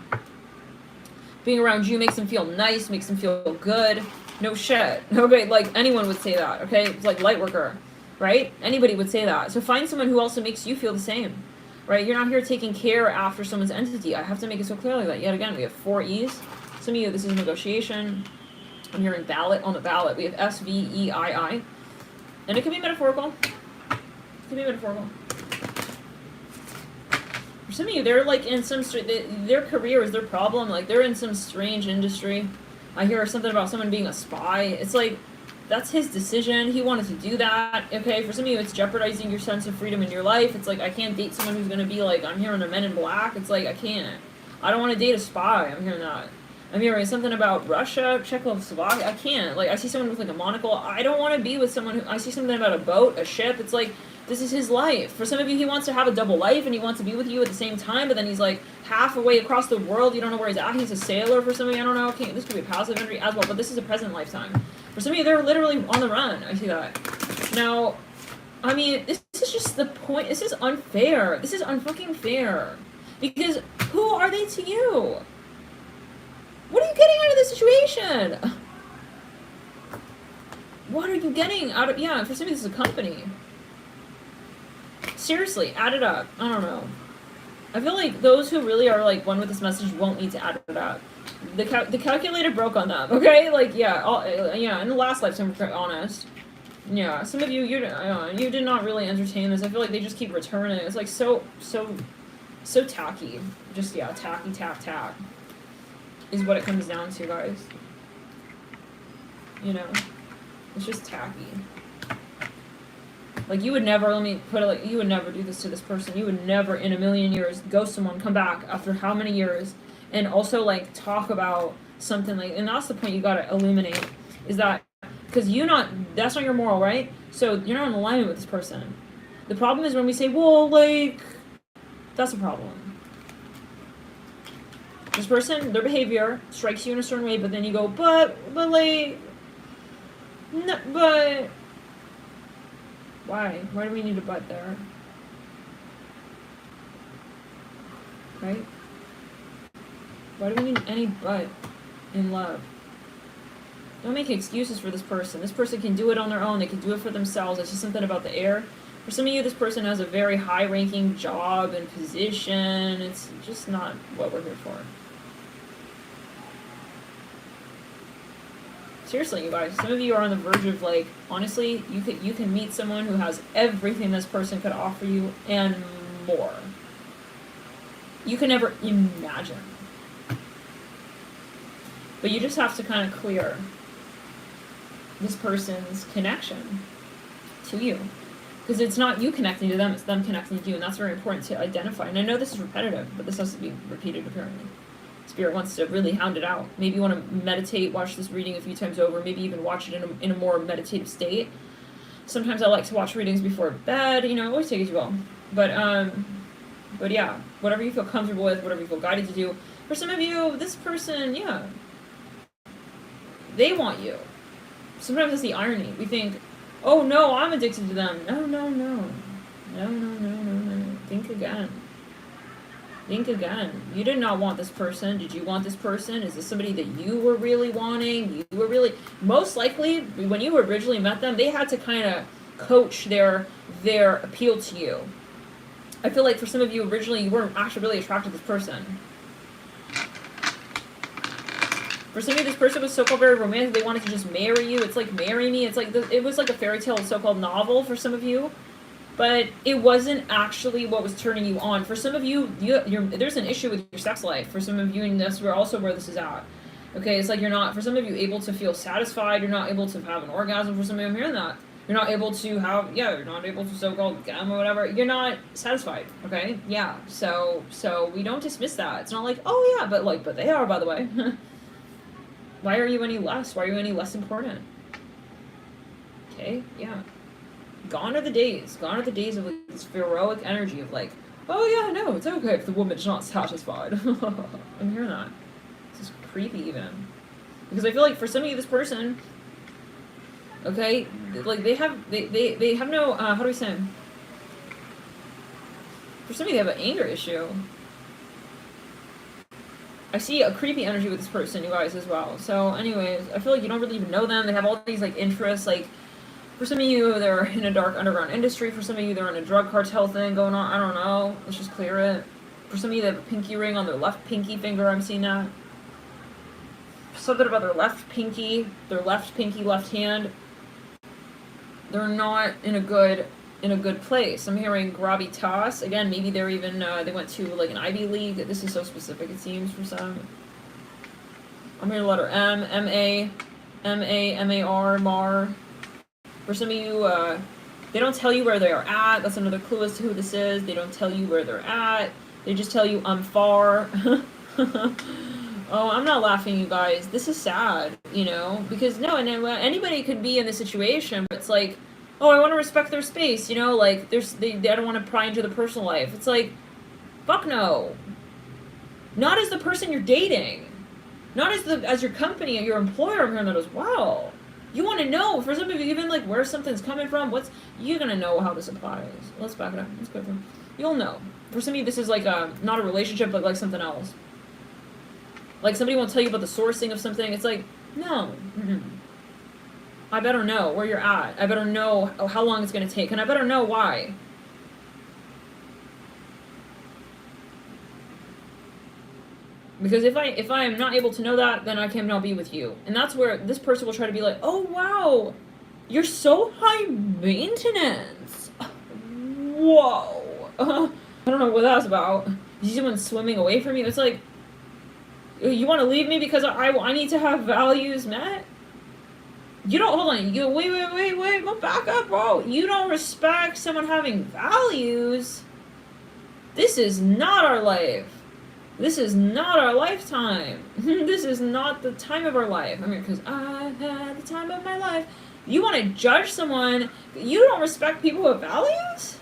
Being around you makes them feel nice, makes them feel good. No shit. Okay, like anyone would say that, okay? It's like light worker, right? Anybody would say that. So find someone who also makes you feel the same, right? You're not here taking care after someone's entity. I have to make it so clearly that yet again, we have 4 E's. Some of you, this is negotiation. I'm hearing ballot on the ballot. We have SVEII. And it can be metaphorical. It can be metaphorical. For some of you, they're like in some, their career is their problem. Like they're in some strange industry. I hear something about someone being a spy. It's like, that's his decision. He wanted to do that. Okay, for some of you, it's jeopardizing your sense of freedom in your life. It's like, I can't date someone who's going to be like, I'm hearing a Men in Black. It's like, I can't. I don't want to date a spy. I'm hearing that. I'm hearing something about Russia, Czechoslovakia. I can't. Like, I see someone with like a monocle. I don't want to be with someone who, I see something about a boat, a ship. It's like, this is his life. For some of you, he wants to have a double life and he wants to be with you at the same time, but then he's like half away across the world. You don't know where he's at. He's a sailor for some of you. I don't know. Okay, this could be a passive energy as well, but this is a present lifetime. For some of you, they're literally on the run. I see that. Now, I mean, this is just the point. This is unfair. This is unfucking fair. Because who are they to you? What are you getting out of this situation? What are you getting out of, yeah, for some of you, this is a company. Seriously, add it up. I don't know. I feel like those who really are like one with this message won't need to add it up. The calculator broke on them, okay? Like, yeah, yeah, in the last lifetime, if we're honest. Yeah, some of you, you did not really entertain this. I feel like they just keep returning. It's like so tacky. Just, yeah, tacky, tack. Is what it comes down to, guys. You know? It's just tacky. Like, you would never, let me put it like, you would never do this to this person. You would never in a million years ghost someone, come back after how many years, and also, like, talk about something like, and that's the point you gotta illuminate, is that, because that's not your moral, right? So, you're not in alignment with this person. The problem is when we say, well, like, that's a problem. This person, their behavior strikes you in a certain way, but then you go, but, like, no, but... Why? Why do we need a but there? Right? Why do we need any but in love? Don't make excuses for this person. This person can do it on their own. They can do it for themselves. It's just something about the air. For some of you, this person has a very high-ranking job and position. It's just not what we're here for. Seriously, you guys, some of you are on the verge of, like, honestly, you can meet someone who has everything this person could offer you and more. You can never imagine. But you just have to kind of clear this person's connection to you. Because it's not you connecting to them, it's them connecting to you, and that's very important to identify. And I know this is repetitive, but this has to be repeated, apparently. Spirit wants to really hound it out. Maybe you want to meditate, watch this reading a few times over, maybe even watch it in a more meditative state. Sometimes I like to watch readings before bed, you know, always take it as you will. But yeah, whatever you feel comfortable with, whatever you feel guided to do. For some of you, this person, yeah, they want you. Sometimes that's the irony. We think, oh no, I'm addicted to them. No. Think again. Think again. You did not want this person. Did you want this person? Is this somebody that you were really wanting? You were really... Most likely, when you originally met them, they had to kind of coach their appeal to you. I feel like for some of you, originally, you weren't actually really attracted to this person. For some of you, this person was so-called very romantic. They wanted to just marry you. It's like, marry me. It's like, it was like a fairy tale so-called novel for some of you. But it wasn't actually what was turning you on. For some of you, there's an issue with your sex life. For some of you, and that's also where this is at. Okay, it's like you're not, for some of you, able to feel satisfied. You're not able to have an orgasm. For some of you, I'm hearing that. You're not able to have, yeah, you're not able to so-called gem or whatever. You're not satisfied, okay? Yeah, so we don't dismiss that. It's not like, oh yeah, but they are, by the way. Why are you any less? Why are you any less important? Okay, yeah. Gone are the days of like this heroic energy of like, oh yeah, no, it's okay if the woman's not satisfied. I'm hearing that. This is creepy even. Because I feel like for some of you, this person, okay, like they have no, how do we say? For some of you, they have an anger issue. I see a creepy energy with this person, you guys, as well. So anyways, I feel like you don't really even know them. They have all these like interests, like, for some of you, they're in a dark underground industry. For some of you, they're in a drug cartel thing going on. I don't know. Let's just clear it. For some of you, they have a pinky ring on their left pinky finger. I'm seeing that. Something about their left pinky, left hand. They're not in a good place. I'm hearing gravitas. Again, maybe they're even, they went to like an Ivy League. This is so specific, it seems, for some. I'm hearing the letter M, M-A, M-A, M-A-R, Mar. For some of you, they don't tell you where they are at. That's another clue as to who this is. They don't tell you where they're at. They just tell you, I'm far. Oh, I'm not laughing, you guys. This is sad, you know? Because, no, and anybody could be in this situation, but it's like, oh, I want to respect their space, you know? Like, they don't want to pry into the personal life. It's like, fuck no. Not as the person you're dating. Not as your company or your employer. I'm hearing that as well. You want to know, for some of you, even like where something's coming from, you're going to know how this applies. Let's back it up. Let's go through. You'll know. For some of you, this is like not a relationship, but like something else. Like somebody won't tell you about the sourcing of something. It's like, no. I better know where you're at. I better know how long it's going to take. And I better know why. Because if I am not able to know that, then I cannot be with you. And that's where this person will try to be like, oh, wow, you're so high maintenance. Whoa. I don't know what that was about. Is someone swimming away from you? It's like, you want to leave me because I need to have values met? You don't, hold on, wait, go back up, bro. You don't respect someone having values? This is not our life. This is not our lifetime. This is not the time of our life. I mean, because I've had the time of my life. You want to judge someone, you don't respect people with values?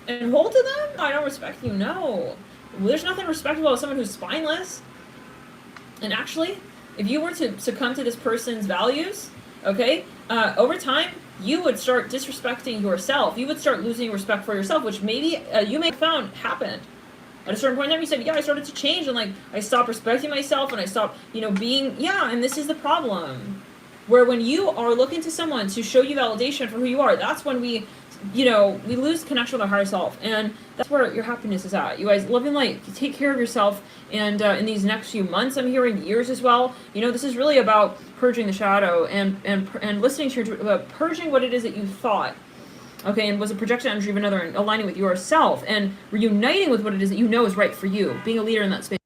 And hold to them? I don't respect you, no. There's nothing respectable about someone who's spineless. And actually, if you were to succumb to this person's values, okay, over time, you would start disrespecting yourself. You would start losing respect for yourself, which maybe you may have found happened. At a certain point in time, you said, yeah, I started to change, and, like, I stopped respecting myself, and I stopped, being, and this is the problem. Where when you are looking to someone to show you validation for who you are, that's when we lose connection with our higher self, and that's where your happiness is at. You guys, live in light, you take care of yourself, and in these next few months, I'm hearing years as well, this is really about purging the shadow, and listening to your, purging what it is that you thought. Okay, and was a projection energy of another and aligning with yourself and reuniting with what it is that you know is right for you, being a leader in that space.